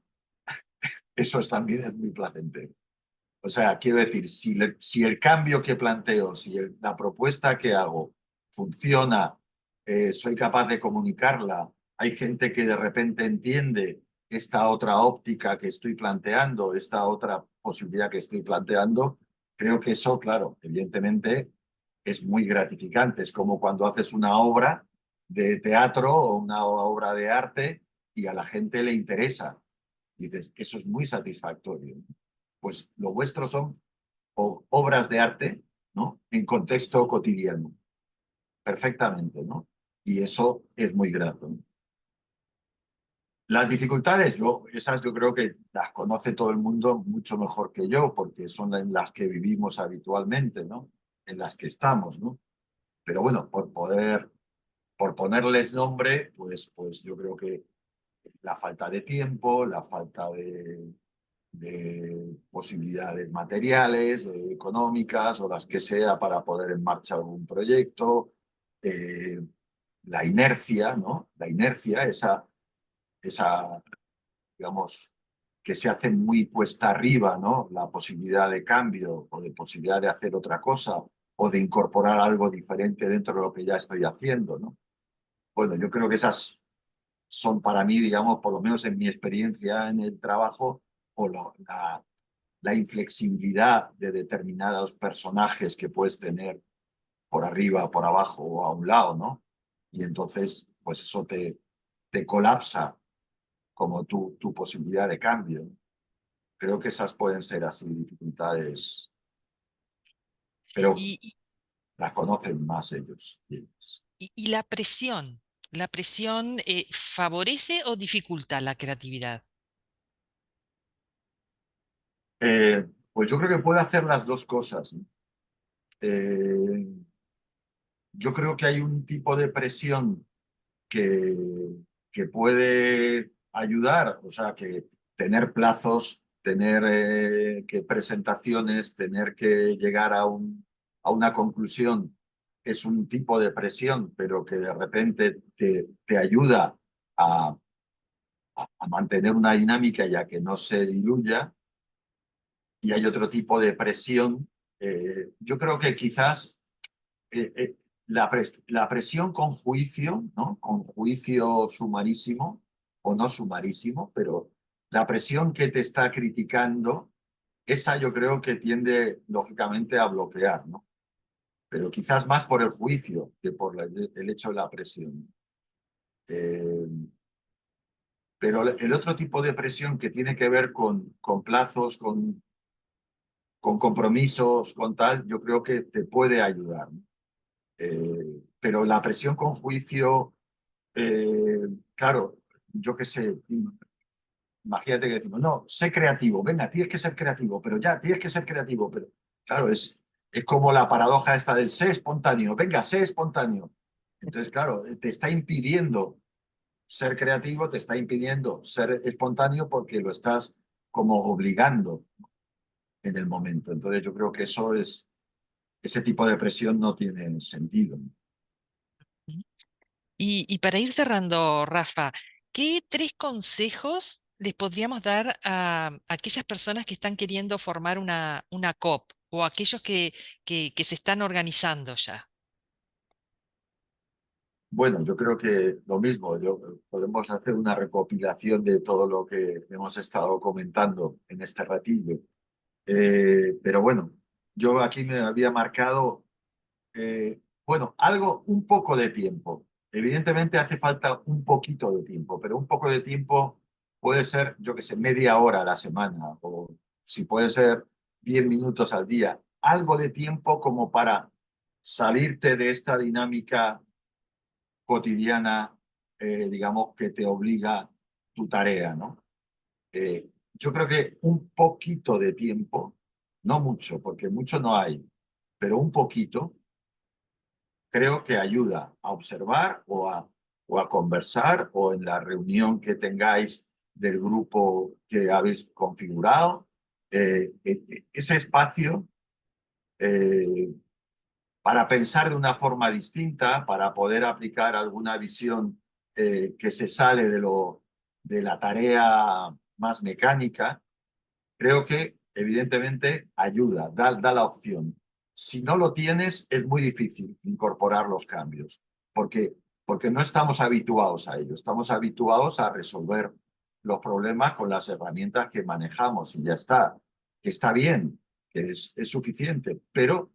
S2: también es muy placentero. O sea, quiero decir, si el cambio que planteo, si la propuesta que hago funciona, soy capaz de comunicarla, hay gente que de repente entiende esta otra óptica que estoy planteando, esta otra posibilidad que estoy planteando, creo que eso, claro, evidentemente es muy gratificante. Es como cuando haces una obra de teatro o una obra de arte y a la gente le interesa. Dices, eso es muy satisfactorio. Pues lo vuestro son obras de arte, ¿no? En contexto cotidiano, perfectamente, ¿no? Y eso es muy grato, ¿no? Las dificultades, esas yo creo que las conoce todo el mundo mucho mejor que yo, porque son en las que vivimos habitualmente, ¿no? En las que estamos, ¿no? Pero bueno, por ponerles nombre, pues yo creo que la falta de tiempo, la falta de posibilidades materiales, económicas o las que sea para poder en marcha algún proyecto, eh, la inercia, ¿no? La inercia, esa, digamos, que se hace muy cuesta arriba, ¿no? La posibilidad de cambio o de posibilidad de hacer otra cosa o de incorporar algo diferente dentro de lo que ya estoy haciendo, ¿no? Bueno, yo creo que esas son para mí, digamos, por lo menos en mi experiencia en el trabajo, o la inflexibilidad de determinados personajes que puedes tener por arriba, por abajo o a un lado, ¿no? Y entonces, pues eso te colapsa como tu posibilidad de cambio. Creo que esas pueden ser así dificultades, pero
S3: Y, y-
S2: las conocen más ellos y ellas.
S3: y la presión ¿favorece o dificulta la creatividad?
S2: Pues yo creo que puede hacer las dos cosas, ¿no? Eh, yo creo que hay un tipo de presión que puede ayudar, o sea, que tener plazos, tener que presentaciones, tener que llegar a una conclusión es un tipo de presión, pero que de repente te ayuda a mantener una dinámica ya que no se diluya. Y hay otro tipo de presión. Yo creo que quizás la presión con juicio, ¿no? Con juicio sumarísimo o no sumarísimo, pero la presión que te está criticando, esa yo creo que tiende lógicamente a bloquear, ¿no? Pero quizás más por el juicio que por el hecho de la presión. Eh, pero el otro tipo de presión que tiene que ver con plazos, con compromisos, con tal, yo creo que te puede ayudar, ¿no? Pero la presión con juicio, claro, yo qué sé, imagínate que decimos, no, sé creativo, venga, tienes que ser creativo, pero ya, tienes que ser creativo, pero claro, es como la paradoja esta del sé espontáneo, venga, sé espontáneo. Entonces, claro, te está impidiendo ser creativo, te está impidiendo ser espontáneo porque lo estás como obligando en el momento. Entonces, yo creo que ese tipo de presión no tiene sentido.
S3: Y para ir cerrando, Rafa, ¿qué tres consejos les podríamos dar a aquellas personas que están queriendo formar una COP o aquellos que se están organizando ya?
S2: Bueno, yo creo que lo mismo, podemos hacer una recopilación de todo lo que hemos estado comentando en este ratillo. Pero bueno, yo aquí me había marcado, bueno, un poco de tiempo. Evidentemente hace falta un poquito de tiempo, pero un poco de tiempo puede ser, yo qué sé, media hora a la semana, o si puede ser 10 minutos al día. Algo de tiempo como para salirte de esta dinámica cotidiana, digamos, que te obliga tu tarea, ¿no? Yo creo que un poquito de tiempo, no mucho, porque mucho no hay, pero un poquito, creo que ayuda a observar o a conversar o en la reunión que tengáis del grupo que habéis configurado, ese espacio eh, para pensar de una forma distinta, para poder aplicar alguna visión que se sale de la tarea más mecánica, creo que evidentemente ayuda, da la opción. Si no lo tienes, es muy difícil incorporar los cambios, porque no estamos habituados a ello, estamos habituados a resolver los problemas con las herramientas que manejamos y ya está. Que está bien, que es suficiente, pero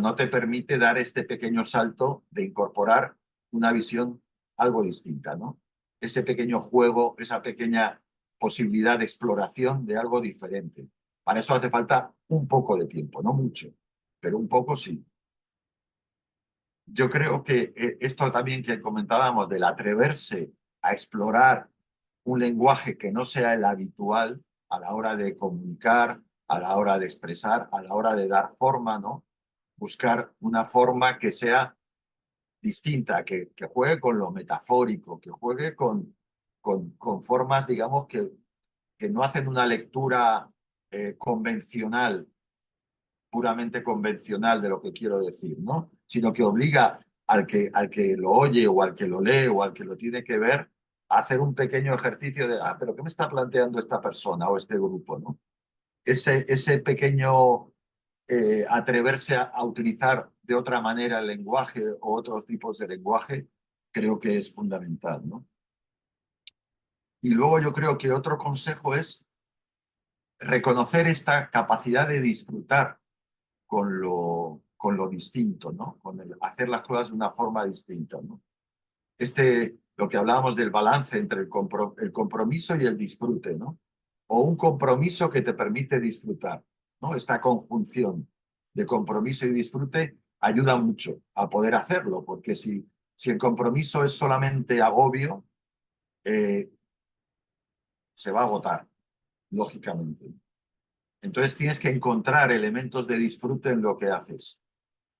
S2: no te permite dar este pequeño salto de incorporar una visión algo distinta, ¿no? Ese pequeño juego, esa pequeña posibilidad de exploración de algo diferente. Para eso hace falta un poco de tiempo, no mucho, pero un poco sí. Yo creo que esto también que comentábamos del atreverse a explorar un lenguaje que no sea el habitual a la hora de comunicar, a la hora de expresar, a la hora de dar forma, ¿no? Buscar una forma que sea distinta, que juegue con lo metafórico, que juegue con formas, digamos, que no hacen una lectura convencional, puramente convencional de lo que quiero decir, ¿no? Sino que obliga al que lo oye o al que lo lee o al que lo tiene que ver a hacer un pequeño ejercicio de, pero ¿qué me está planteando esta persona o este grupo, ¿no? Ese pequeño atreverse a utilizar de otra manera el lenguaje o otros tipos de lenguaje, creo que es fundamental, ¿no? Y luego yo creo que otro consejo es reconocer esta capacidad de disfrutar con lo distinto, ¿no? Con hacer las cosas de una forma distinta, ¿no? Lo que hablábamos del balance entre el compromiso y el disfrute, ¿no? O un compromiso que te permite disfrutar, ¿no? Esta conjunción de compromiso y disfrute ayuda mucho a poder hacerlo, porque si el compromiso es solamente agobio, se va a agotar, lógicamente. Entonces tienes que encontrar elementos de disfrute en lo que haces.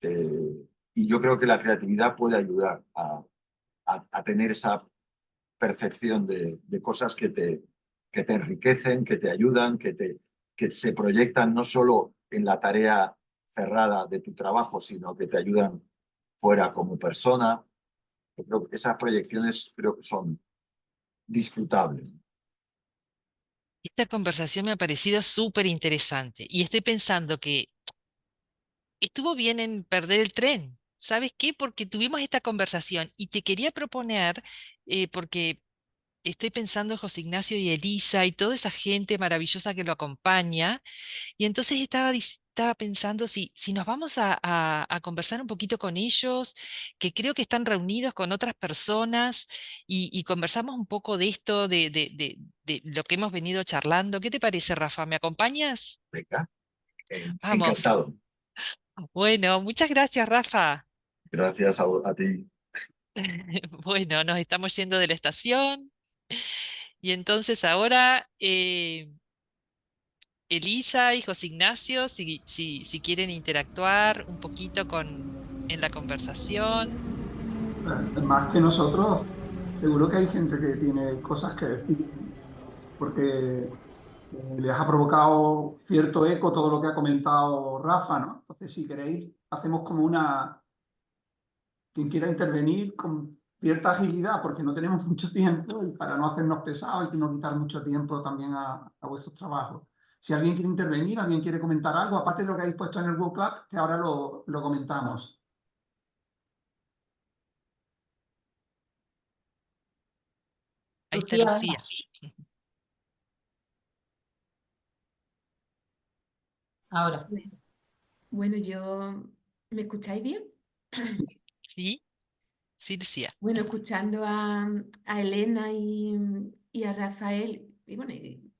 S2: Y yo creo que la creatividad puede ayudar a tener esa percepción de cosas que te enriquecen, que te ayudan, que se proyectan no solo en la tarea cerrada de tu trabajo, sino que te ayudan fuera como persona. Yo creo que esas proyecciones creo que son disfrutables.
S3: Esta conversación me ha parecido súper interesante y estoy pensando que estuvo bien en perder el tren. ¿Sabes qué? Porque tuvimos esta conversación y te quería proponer, porque estoy pensando en José Ignacio y Elisa y toda esa gente maravillosa que lo acompaña, y entonces estaba pensando si nos vamos a conversar un poquito con ellos, que creo que están reunidos con otras personas, y conversamos un poco de esto, de lo que hemos venido charlando. ¿Qué te parece, Rafa? ¿Me acompañas?
S2: Venga,
S3: Vamos.
S2: encantado.
S3: Bueno, muchas gracias, Rafa.
S2: Gracias a ti.
S3: Bueno, nos estamos yendo de la estación y entonces ahora Elisa y José Ignacio, si quieren interactuar un poquito en la conversación.
S1: Más que nosotros, seguro que hay gente que tiene cosas que decir, porque les ha provocado cierto eco todo lo que ha comentado Rafa, ¿no? Entonces, si queréis, hacemos como quien quiera intervenir con cierta agilidad, porque no tenemos mucho tiempo y para no hacernos pesados y no quitar mucho tiempo también a vuestros trabajos. Si alguien quiere intervenir, alguien quiere comentar algo, aparte de lo que habéis puesto en el Google Club, que ahora lo comentamos.
S3: Ahí está
S4: Lucía, venga.
S3: Lucía.
S4: Ahora.
S5: Bueno, ¿me escucháis bien?
S3: ¿Sí? Sí, Lucía.
S5: Bueno, escuchando a Elena y a Rafael, y bueno, y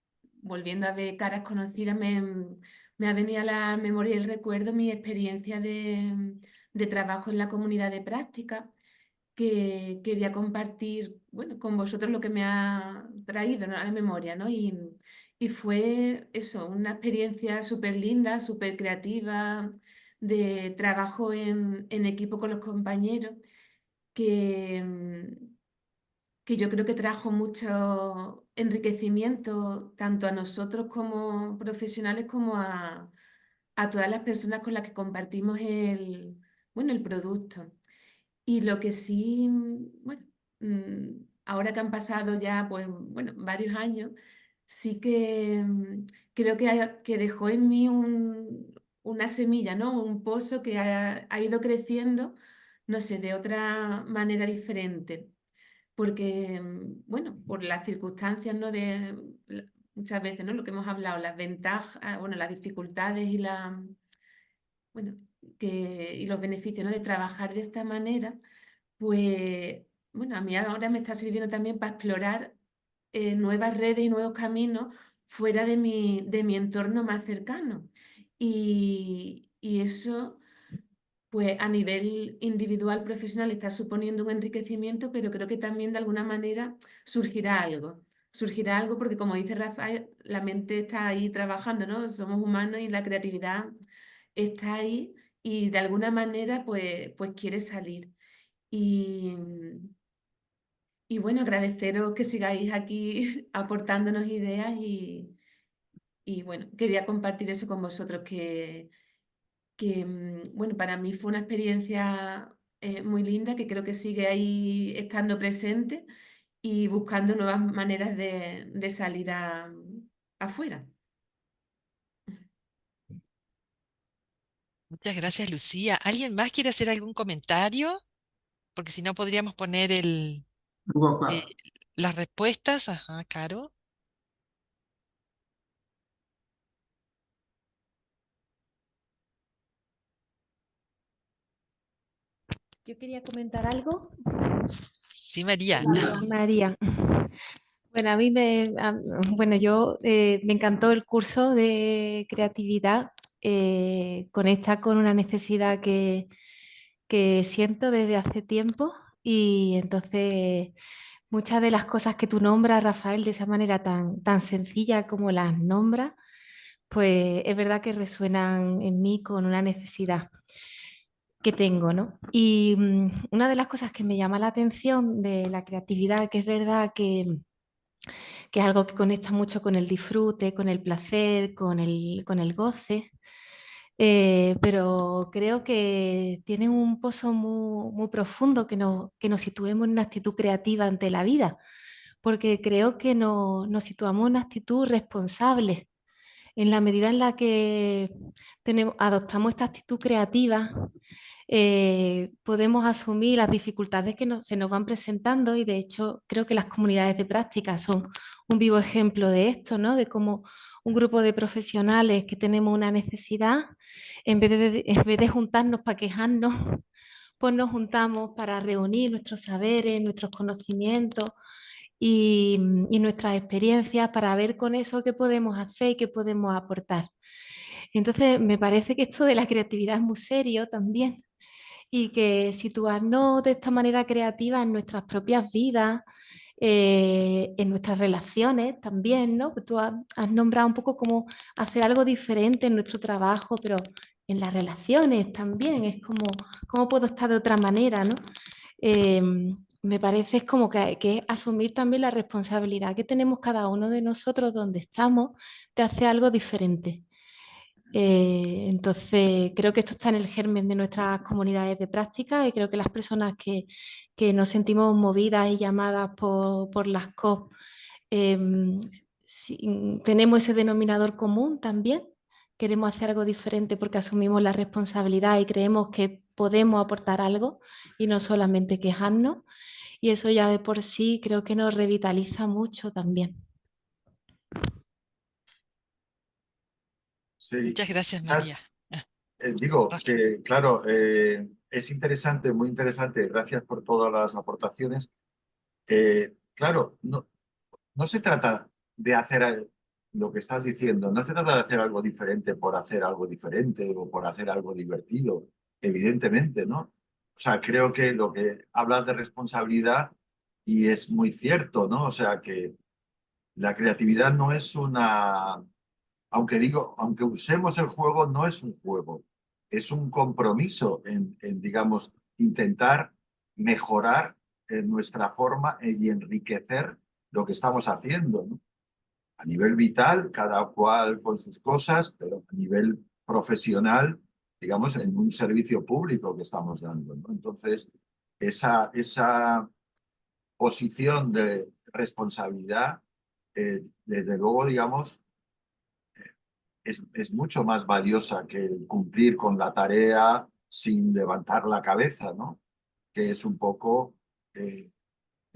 S5: volviendo a ver caras conocidas, me ha venido a la memoria y el recuerdo mi experiencia de trabajo en la comunidad de práctica, que quería compartir, bueno, con vosotros lo que me ha traído, ¿no?, a la memoria, ¿no? Y fue eso, una experiencia súper linda, súper creativa, de trabajo en equipo con los compañeros, que, que yo creo que trajo mucho enriquecimiento tanto a nosotros como profesionales como a todas las personas con las que compartimos bueno, el producto. Y lo que sí, bueno, ahora que han pasado ya, pues, bueno, varios años, sí que creo que dejó en mí una semilla, ¿no? Un pozo que ha ido creciendo, no sé, de otra manera diferente. porque, bueno, por las circunstancias, ¿no? Muchas veces, ¿no? Lo que hemos hablado, las ventajas, bueno, las dificultades y bueno, y los beneficios, ¿no? De trabajar de esta manera, pues, bueno, a mí ahora me está sirviendo también para explorar nuevas redes y nuevos caminos fuera de mi entorno más cercano. Y eso, pues a nivel individual, profesional, está suponiendo un enriquecimiento, pero creo que también de alguna manera surgirá algo. Surgirá algo porque, como dice Rafael, la mente está ahí trabajando, ¿no? Somos humanos y la creatividad está ahí y de alguna manera, pues quiere salir. Y, y bueno, agradeceros que sigáis aquí aportándonos ideas y bueno, quería compartir eso con vosotros, que bueno, para mí fue una experiencia muy linda, que creo que sigue ahí estando presente y buscando nuevas maneras de salir afuera.
S3: Muchas gracias, Lucía. ¿Alguien más quiere hacer algún comentario? Porque si no podríamos poner
S1: Luego,
S3: eh,
S1: claro,
S3: las respuestas. Ajá, Caro.
S6: Yo quería comentar algo.
S3: Sí, María.
S6: María. Bueno, a mí bueno, yo me encantó el curso de creatividad. Conecta con una necesidad que siento desde hace tiempo y entonces muchas de las cosas que tú nombras, Rafael, de esa manera tan sencilla como las nombras, pues es verdad que resuenan en mí con una necesidad que tengo, ¿no? Y una de las cosas que me llama la atención de la creatividad, que es verdad que es algo que conecta mucho con el disfrute, con el placer, con el goce, pero creo que tiene un pozo muy profundo que nos situemos en una actitud creativa ante la vida, porque creo que nos situamos en una actitud responsable. En la medida en la que adoptamos esta actitud creativa, podemos asumir las dificultades que se nos van presentando y de hecho creo que las comunidades de práctica son un vivo ejemplo de esto, ¿no? De cómo un grupo de profesionales que tenemos una necesidad, en vez de juntarnos para quejarnos, pues nos juntamos para reunir nuestros saberes, nuestros conocimientos y nuestras experiencias para ver con eso qué podemos hacer y qué podemos aportar. Entonces, me parece que esto de la creatividad es muy serio también y que situarnos de esta manera creativa en nuestras propias vidas, en nuestras relaciones también, ¿no? Tú has nombrado un poco cómo hacer algo diferente en nuestro trabajo, pero en las relaciones también es como cómo puedo estar de otra manera, ¿no? Eh, Me parece es como que es asumir también la responsabilidad que tenemos cada uno de nosotros donde estamos de hacer algo diferente. Entonces, creo que esto está en el germen de nuestras comunidades de práctica y creo que las personas que nos sentimos movidas y llamadas por las COP, tenemos ese denominador común también. Queremos hacer algo diferente porque asumimos la responsabilidad y creemos que podemos aportar algo y no solamente quejarnos. Y eso ya de por sí creo que nos revitaliza mucho también.
S2: Sí.
S3: Muchas gracias, María.
S2: Digo
S3: Rafa.
S2: que, claro, es interesante, muy interesante. Gracias por todas las aportaciones. Claro, no se trata de hacer lo que estás diciendo, no se trata de hacer algo diferente por hacer algo diferente o por hacer algo divertido, evidentemente, ¿no? O sea, creo que lo que hablas de responsabilidad y es muy cierto, ¿no? O sea, que la creatividad no es aunque usemos el juego, no es un juego, es un compromiso en digamos, intentar mejorar nuestra forma y enriquecer lo que estamos haciendo, ¿no? A nivel vital, cada cual con sus cosas, pero a nivel profesional, digamos, en un servicio público que estamos dando, ¿no? Entonces, esa posición de responsabilidad, desde luego, digamos, es mucho más valiosa que el cumplir con la tarea sin levantar la cabeza, ¿no? Que es un poco,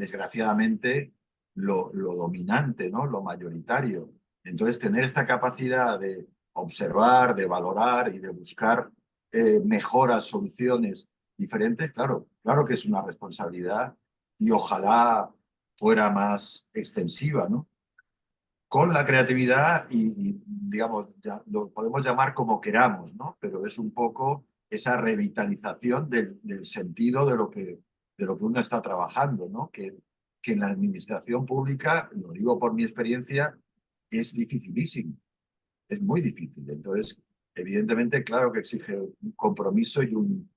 S2: desgraciadamente, lo dominante, ¿no? Lo mayoritario. Entonces, tener esta capacidad de observar, de valorar y de buscar mejoras, soluciones diferentes, claro, claro que es una responsabilidad y ojalá fuera más extensiva, ¿no? Con la creatividad digamos, ya lo podemos llamar como queramos, ¿no? Pero es un poco esa revitalización del sentido de lo que uno está trabajando, ¿no? Que en la administración pública, lo digo por mi experiencia, es dificilísimo, es muy difícil. Entonces, evidentemente, claro que exige un compromiso y un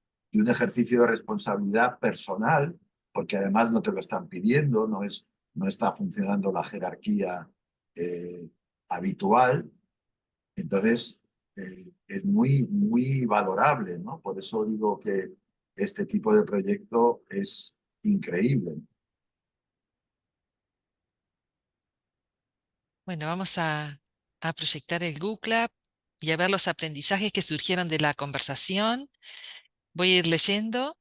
S2: ejercicio de responsabilidad personal, porque además no te lo están pidiendo, no está funcionando la jerarquía habitual. Entonces, es muy, muy valorable, ¿no? Por eso digo que este tipo de proyecto es increíble.
S3: Bueno, vamos a proyectar el Google Club y a ver los aprendizajes que surgieron de la conversación. Voy a ir leyendo.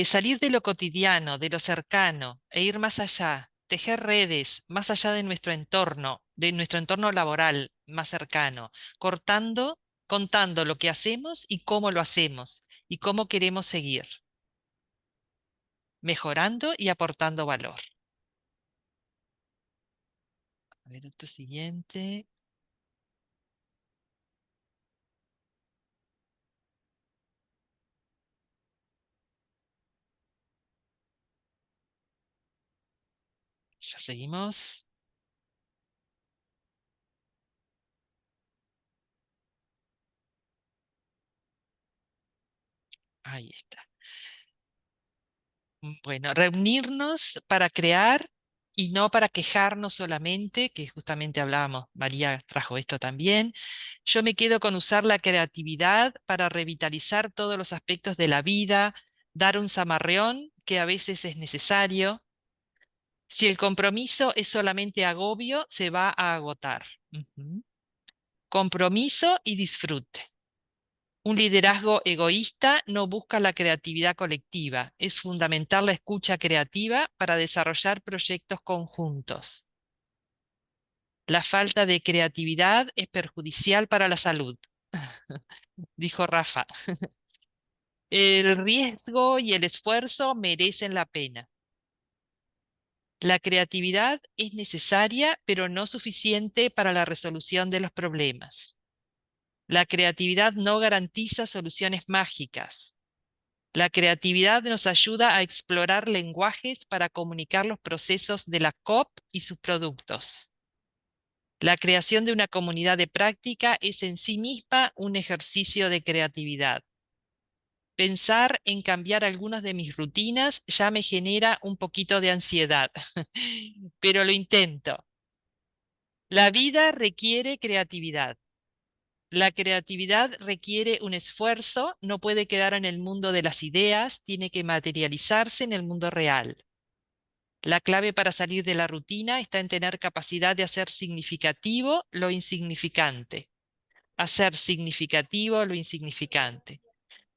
S3: Salir de lo cotidiano, de lo cercano, e ir más allá, tejer redes más allá de nuestro entorno laboral más cercano, contando lo que hacemos y cómo lo hacemos y cómo queremos seguir, mejorando y aportando valor. A ver, otro siguiente. Ya seguimos. Ahí está. Bueno, reunirnos para crear y no para quejarnos solamente, que justamente hablábamos, María trajo esto también. Yo me quedo con usar la creatividad para revitalizar todos los aspectos de la vida, dar un zamarreón que a veces es necesario. Si el compromiso es solamente agobio, se va a agotar. Ujú. Compromiso y disfrute. Un liderazgo egoísta no busca la creatividad colectiva. Es fundamental la escucha creativa para desarrollar proyectos conjuntos. La falta de creatividad es perjudicial para la salud, dijo Rafa. El riesgo y el esfuerzo merecen la pena. La creatividad es necesaria, pero no suficiente para la resolución de los problemas. La creatividad no garantiza soluciones mágicas. La creatividad nos ayuda a explorar lenguajes para comunicar los procesos de la COP y sus productos. La creación de una comunidad de práctica es en sí misma un ejercicio de creatividad. Pensar en cambiar algunas de mis rutinas ya me genera un poquito de ansiedad, pero lo intento. La vida requiere creatividad. La creatividad requiere un esfuerzo, no puede quedar en el mundo de las ideas, tiene que materializarse en el mundo real. La clave para salir de la rutina está en tener capacidad de hacer significativo lo insignificante. Hacer significativo lo insignificante.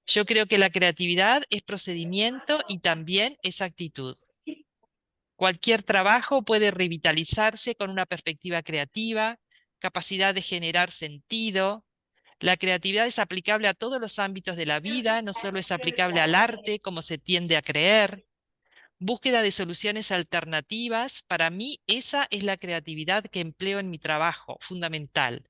S3: Yo creo que la creatividad es procedimiento y también es actitud. Cualquier trabajo puede revitalizarse con una perspectiva creativa, capacidad de generar sentido. La creatividad es aplicable a todos los ámbitos de la vida, no solo es aplicable al arte, como se tiende a creer. Búsqueda de soluciones alternativas, para mí esa es la creatividad que empleo en mi trabajo, fundamental.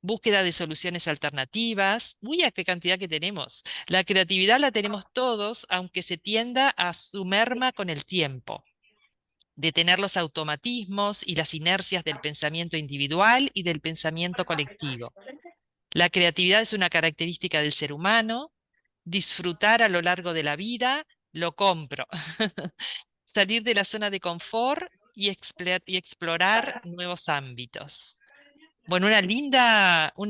S3: Búsqueda de soluciones alternativas. Uy, a qué cantidad que tenemos. La creatividad la tenemos todos, aunque se tienda a su merma con el tiempo. Detener los automatismos y las inercias del pensamiento individual y del pensamiento colectivo. La creatividad es una característica del ser humano. Disfrutar a lo largo de la vida, lo compro. Salir de la zona de confort y explorar nuevos ámbitos. Bueno, una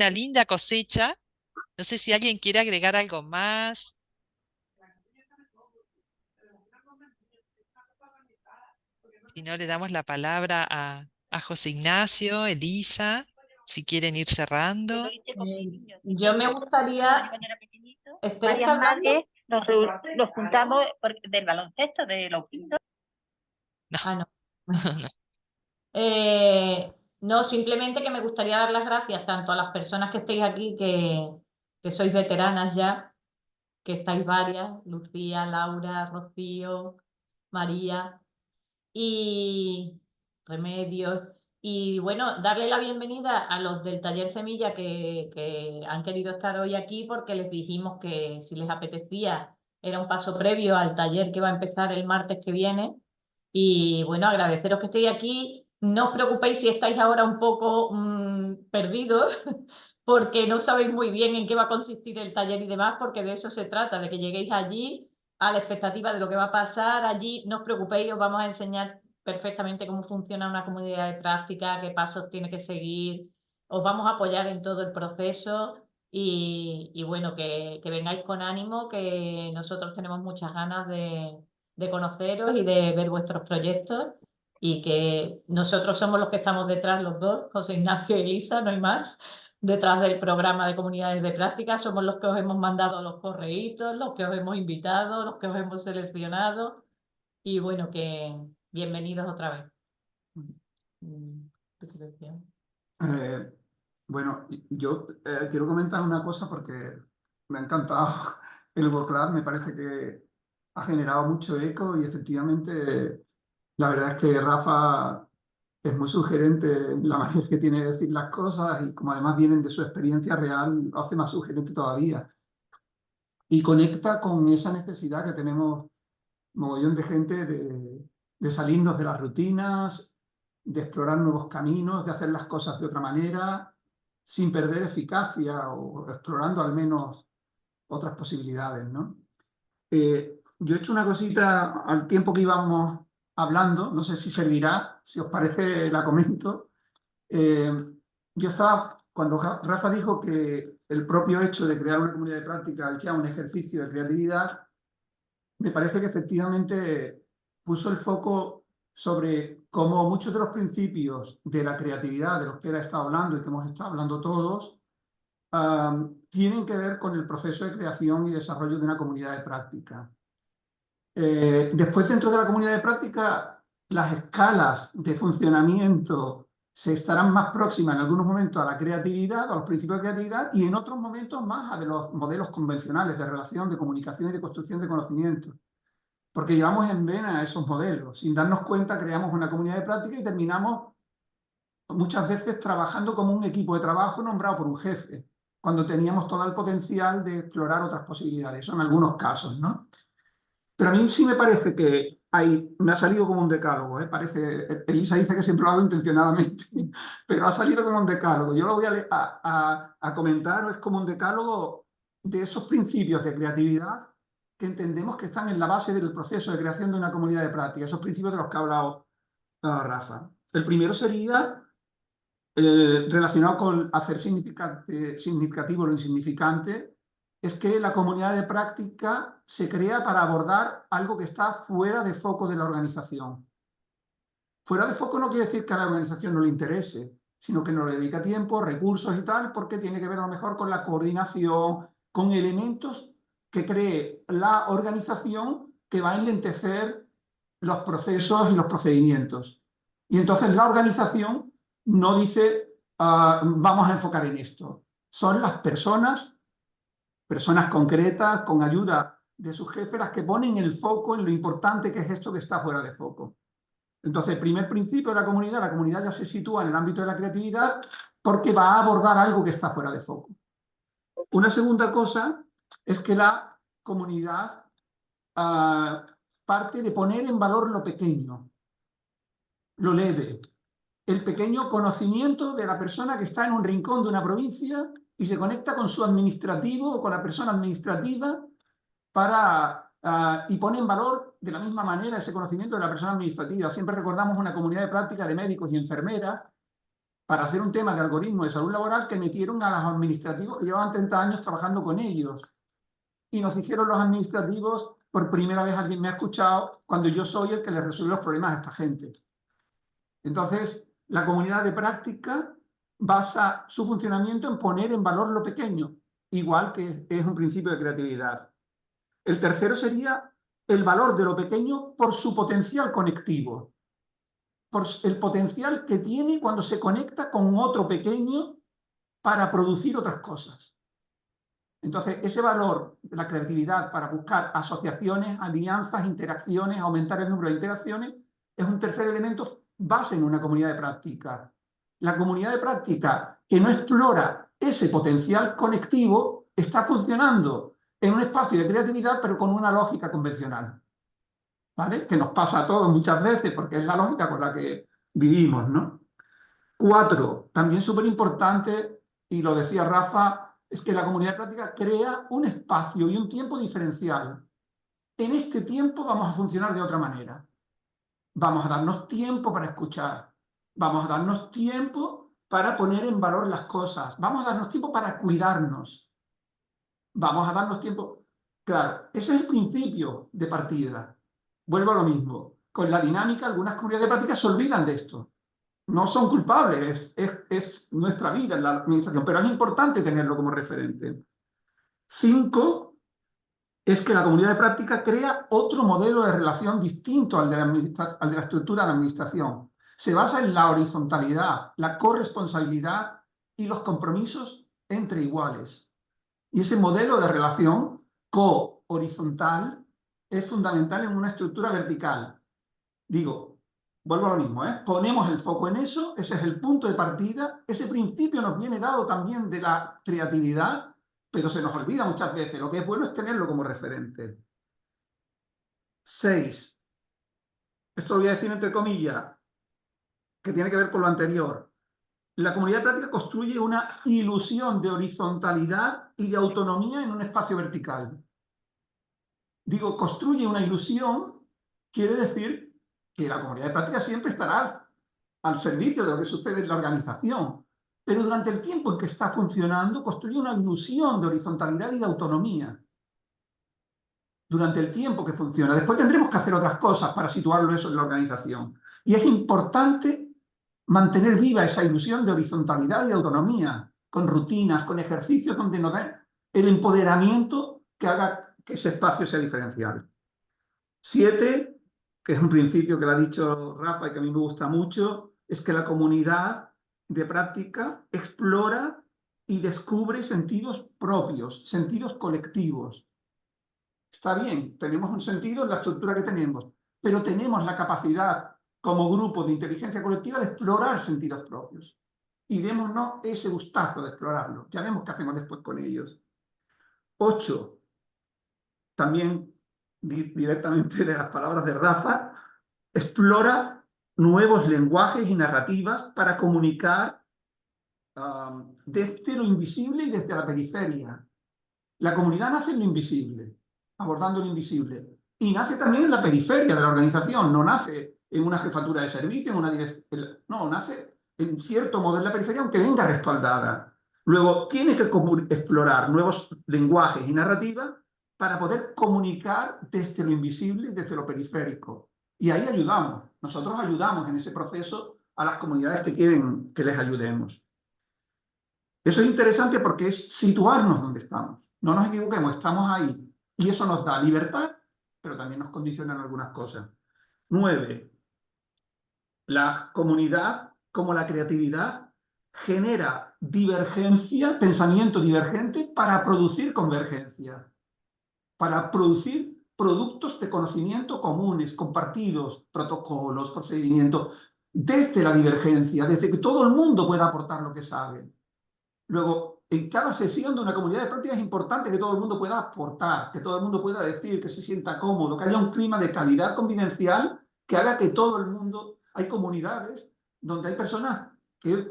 S3: linda cosecha. No sé si alguien quiere agregar algo más. Si no, le damos la palabra a José Ignacio, Elisa, si quieren ir cerrando.
S4: Yo me gustaría, Esther está hablando.
S7: Nos juntamos del baloncesto, de los quintos.
S4: Ah, no.
S3: No.
S4: No, simplemente que me gustaría dar las gracias tanto a las personas que estéis aquí, que sois veteranas ya, que estáis varias, Lucía, Laura, Rocío, María y Remedios. Y bueno, darle la bienvenida a los del Taller Semilla que han querido estar hoy aquí, porque les dijimos que si les apetecía era un paso previo al taller que va a empezar el martes que viene. Y bueno, agradeceros que estéis aquí. No os preocupéis si estáis ahora un poco perdidos, porque no sabéis muy bien en qué va a consistir el taller y demás, porque de eso se trata, de que lleguéis allí a la expectativa de lo que va a pasar allí. No os preocupéis, os vamos a enseñar perfectamente cómo funciona una comunidad de práctica, qué pasos tiene que seguir. Os vamos a apoyar en todo el proceso y bueno, que vengáis con ánimo, que nosotros tenemos muchas ganas de conoceros y de ver vuestros proyectos, y que nosotros somos los que estamos detrás, los dos, José Ignacio y Elisa, no hay más, detrás del programa de comunidades de práctica. Somos los que os hemos mandado los correitos, los que os hemos invitado, los que os hemos seleccionado, y bueno, que bienvenidos otra vez. ¿Qué te decía?
S1: Bueno, yo quiero comentar una cosa porque me ha encantado el World, me parece que ha generado mucho eco y efectivamente la verdad es que Rafa es muy sugerente en la manera que tiene de decir las cosas, y como además vienen de su experiencia real, lo hace más sugerente todavía. Y conecta con esa necesidad que tenemos mogollón de gente de salirnos de las rutinas, de explorar nuevos caminos, de hacer las cosas de otra manera, sin perder eficacia o explorando al menos otras posibilidades, ¿no? Yo he hecho una cosita al tiempo que íbamos hablando, no sé si servirá, si os parece la comento. Yo estaba, cuando Rafa dijo que el propio hecho de crear una comunidad de práctica ya un ejercicio de creatividad, me parece que efectivamente puso el foco sobre cómo muchos de los principios de la creatividad de los que él ha estado hablando y que hemos estado hablando todos, tienen que ver con el proceso de creación y desarrollo de una comunidad de práctica. Después, dentro de la comunidad de práctica, las escalas de funcionamiento se estarán más próximas en algunos momentos a la creatividad, a los principios de creatividad, y en otros momentos más a de los modelos convencionales de relación, de comunicación y de construcción de conocimiento. Porque llevamos en vena esos modelos. Sin darnos cuenta, creamos una comunidad de práctica y terminamos muchas veces trabajando como un equipo de trabajo nombrado por un jefe, cuando teníamos todo el potencial de explorar otras posibilidades. Eso en algunos casos, ¿no? Pero a mí sí me parece que me ha salido como un decálogo, ¿eh? Elisa dice que siempre lo hago intencionadamente, pero ha salido como un decálogo. Yo lo voy a comentar, es como un decálogo de esos principios de creatividad que entendemos que están en la base del proceso de creación de una comunidad de práctica, esos principios de los que ha hablado Rafa. El primero sería relacionado con hacer significativo lo insignificante, es que la comunidad de práctica se crea para abordar algo que está fuera de foco de la organización. Fuera de foco no quiere decir que a la organización no le interese, sino que no le dedica tiempo, recursos y tal, porque tiene que ver a lo mejor con la coordinación, con elementos que cree la organización que va a enlentecer los procesos y los procedimientos. Y entonces la organización no dice, vamos a enfocar en esto. Son las personas concretas, con ayuda de sus jefes, las que ponen el foco en lo importante que es esto que está fuera de foco. Entonces, el primer principio de la comunidad ya se sitúa en el ámbito de la creatividad porque va a abordar algo que está fuera de foco. Una segunda cosa es que la comunidad parte de poner en valor lo pequeño, lo leve, el pequeño conocimiento de la persona que está en un rincón de una provincia y se conecta con su administrativo o con la persona administrativa y pone en valor de la misma manera ese conocimiento de la persona administrativa. Siempre recordamos una comunidad de práctica de médicos y enfermeras para hacer un tema de algoritmo de salud laboral que metieron a los administrativos que llevaban 30 años trabajando con ellos. Y nos dijeron los administrativos, por primera vez alguien me ha escuchado cuando yo soy el que les resuelve los problemas a esta gente. Entonces, la comunidad de práctica basa su funcionamiento en poner en valor lo pequeño, igual que es un principio de creatividad. El tercero sería el valor de lo pequeño por su potencial conectivo. por el potencial que tiene cuando se conecta con otro pequeño para producir otras cosas. Entonces, ese valor de la creatividad para buscar asociaciones, alianzas, interacciones, aumentar el número de interacciones, es un tercer elemento base en una comunidad de práctica. La comunidad de práctica que no explora ese potencial conectivo está funcionando en un espacio de creatividad, pero con una lógica convencional, ¿vale? Que nos pasa a todos muchas veces, porque es la lógica con la que vivimos, ¿no? 4, también súper importante, y lo decía Rafa, es que la comunidad de práctica crea un espacio y un tiempo diferencial. En este tiempo vamos a funcionar de otra manera. Vamos a darnos tiempo para escuchar. Vamos a darnos tiempo para poner en valor las cosas. Vamos a darnos tiempo para cuidarnos. Vamos a darnos tiempo. Claro, ese es el principio de partida. Vuelvo a lo mismo. Con la dinámica, algunas comunidades de práctica se olvidan de esto. No son culpables, es nuestra vida en la administración, pero es importante tenerlo como referente. 5, es que la comunidad de práctica crea otro modelo de relación distinto al de la estructura de la administración. Se basa en la horizontalidad, la corresponsabilidad y los compromisos entre iguales. Y ese modelo de relación co-horizontal es fundamental en una estructura vertical. Digo, vuelvo a lo mismo, ¿eh? Ponemos el foco en eso, ese es el punto de partida, ese principio nos viene dado también de la creatividad, pero se nos olvida muchas veces. Lo que es bueno es tenerlo como referente. 6, esto lo voy a decir entre comillas, que tiene que ver con lo anterior. La comunidad de práctica construye una ilusión de horizontalidad y de autonomía en un espacio vertical. Digo, construye una ilusión, quiere decir que la comunidad de práctica siempre estará al servicio de lo que sucede en la organización, pero durante el tiempo en que está funcionando construye una ilusión de horizontalidad y de autonomía. Durante el tiempo que funciona. Después tendremos que hacer otras cosas para situarlo eso en la organización. Y es importante mantener viva esa ilusión de horizontalidad y de autonomía, con rutinas, con ejercicios donde nos dé el empoderamiento que haga que ese espacio sea diferencial. 7, que es un principio que lo ha dicho Rafa y que a mí me gusta mucho, es que la comunidad de práctica explora y descubre sentidos propios, sentidos colectivos. Está bien, tenemos un sentido en la estructura que tenemos, pero tenemos la capacidad como grupo de inteligencia colectiva de explorar sentidos propios. Y démonos ese gustazo de explorarlo. Ya vemos qué hacemos después con ellos. 8, también directamente de las palabras de Rafa, explora nuevos lenguajes y narrativas para comunicar desde lo invisible y desde la periferia. La comunidad nace en lo invisible, abordando lo invisible, y nace también en la periferia de la organización, no nace en una jefatura de servicio, en una dirección, no, nace en cierto modo en la periferia, aunque venga respaldada. Luego, tiene que explorar nuevos lenguajes y narrativas para poder comunicar desde lo invisible y desde lo periférico. Y ahí ayudamos, nosotros ayudamos en ese proceso a las comunidades que quieren que les ayudemos. Eso es interesante porque es situarnos donde estamos. No nos equivoquemos, estamos ahí. Y eso nos da libertad, pero también nos condiciona en algunas cosas. 9, la comunidad, como la creatividad, genera divergencia, pensamiento divergente, para producir convergencia, para producir productos de conocimiento comunes, compartidos, protocolos, procedimientos, desde la divergencia, desde que todo el mundo pueda aportar lo que sabe. Luego, en cada sesión de una comunidad de práctica es importante que todo el mundo pueda aportar, que todo el mundo pueda decir, que se sienta cómodo, que haya un clima de calidad convivencial que haga que todo el mundo... Hay comunidades donde hay personas que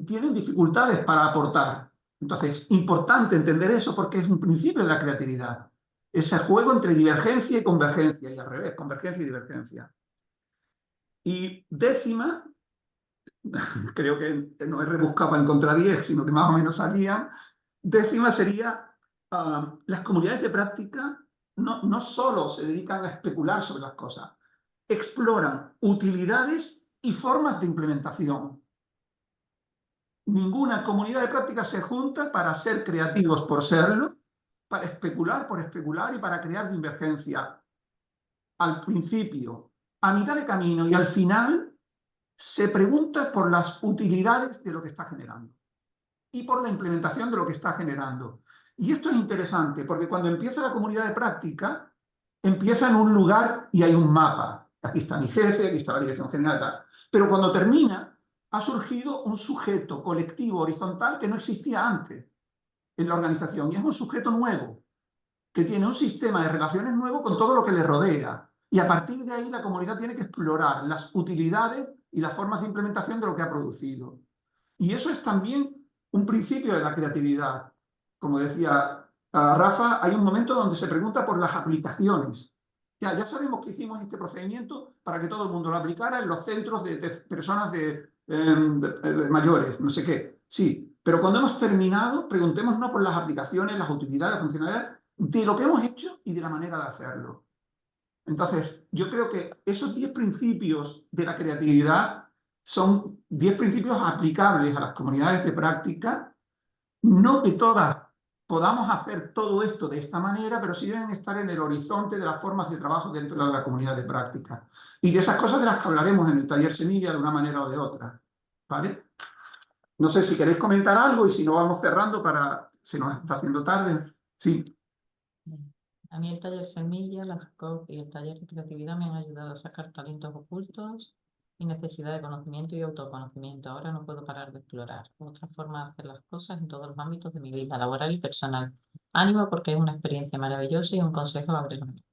S1: tienen dificultades para aportar. Entonces, importante entender eso porque es un principio de la creatividad. Ese juego entre divergencia y convergencia, y al revés, convergencia y divergencia. Y 10ª, creo que no he rebuscado para encontrar 10, sino que más o menos salían. 10ª sería, las comunidades de práctica no solo se dedican a especular sobre las cosas, exploran utilidades y formas de implementación. Ninguna comunidad de práctica se junta para ser creativos por serlo, para especular por especular y para crear divergencia. Al principio, a mitad de camino y al final, se pregunta por las utilidades de lo que está generando y por la implementación de lo que está generando. Y esto es interesante, porque cuando empieza la comunidad de práctica, empieza en un lugar y hay un mapa. Aquí está mi jefe, aquí está la dirección general, tal. Pero cuando termina, ha surgido un sujeto colectivo horizontal que no existía antes en la organización, y es un sujeto nuevo, que tiene un sistema de relaciones nuevo con todo lo que le rodea. Y a partir de ahí la comunidad tiene que explorar las utilidades y las formas de implementación de lo que ha producido. Y eso es también un principio de la creatividad. Como decía Rafa, hay un momento donde se pregunta por las aplicaciones. Ya sabemos que hicimos este procedimiento para que todo el mundo lo aplicara en los centros de personas de mayores, no sé qué. Sí, pero cuando hemos terminado, preguntémonos por las aplicaciones, las utilidades, las funcionalidades de lo que hemos hecho y de la manera de hacerlo. Entonces, yo creo que esos 10 principios de la creatividad son 10 principios aplicables a las comunidades de práctica, no que todas podamos hacer todo esto de esta manera, pero sí deben estar en el horizonte de las formas de trabajo dentro de la comunidad de práctica. Y de esas cosas de las que hablaremos en el taller Semilla de una manera o de otra. ¿Vale? No sé si queréis comentar algo y si no vamos cerrando para... Se nos está haciendo tarde. Sí.
S4: A mí el taller Semilla, la FCOC y el taller de creatividad me han ayudado a sacar talentos ocultos y necesidad de conocimiento y autoconocimiento. Ahora no puedo parar de explorar otra forma de hacer las cosas en todos los ámbitos de mi vida laboral y personal. Ánimo porque es una experiencia maravillosa y un consejo abre la mente.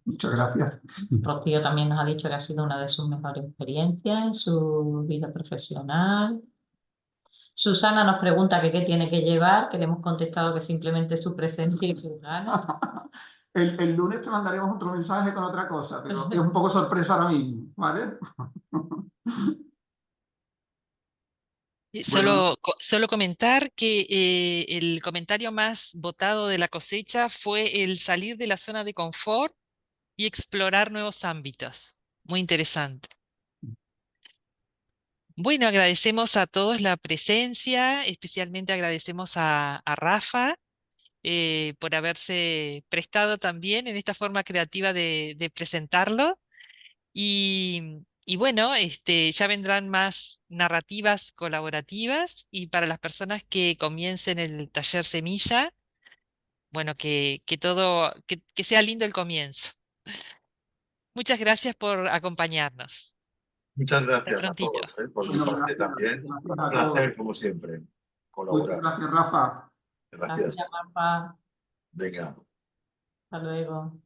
S1: Muchas gracias.
S4: Rocío también nos ha dicho que ha sido una de sus mejores experiencias en su vida profesional. Susana nos pregunta que qué tiene que llevar, que le hemos contestado que simplemente su presencia y sus ganas.
S1: El lunes te mandaremos otro mensaje con otra cosa, pero es un poco sorpresa ahora mismo, ¿vale? Bueno,
S3: Solo comentar que el comentario más votado de la cosecha fue el salir de la zona de confort y explorar nuevos ámbitos. Muy interesante. Bueno, agradecemos a todos la presencia, especialmente agradecemos a Rafa por haberse prestado también en esta forma creativa de presentarlo. Y bueno, ya vendrán más narrativas colaborativas y para las personas que comiencen el taller Semilla, bueno, que sea lindo el comienzo. Muchas gracias por acompañarnos.
S2: Muchas
S3: Hasta
S2: gracias a
S3: prontito.
S2: todos, por mi
S1: bueno,
S2: parte
S1: gracias,
S2: también.
S1: gracias
S2: Un
S1: a
S2: placer,
S1: todos.
S2: como siempre,
S1: Muchas
S2: colaborar.
S1: gracias, Rafa.
S2: Gracias.
S4: Gracias, Rafa.
S2: Venga.
S4: Hasta luego.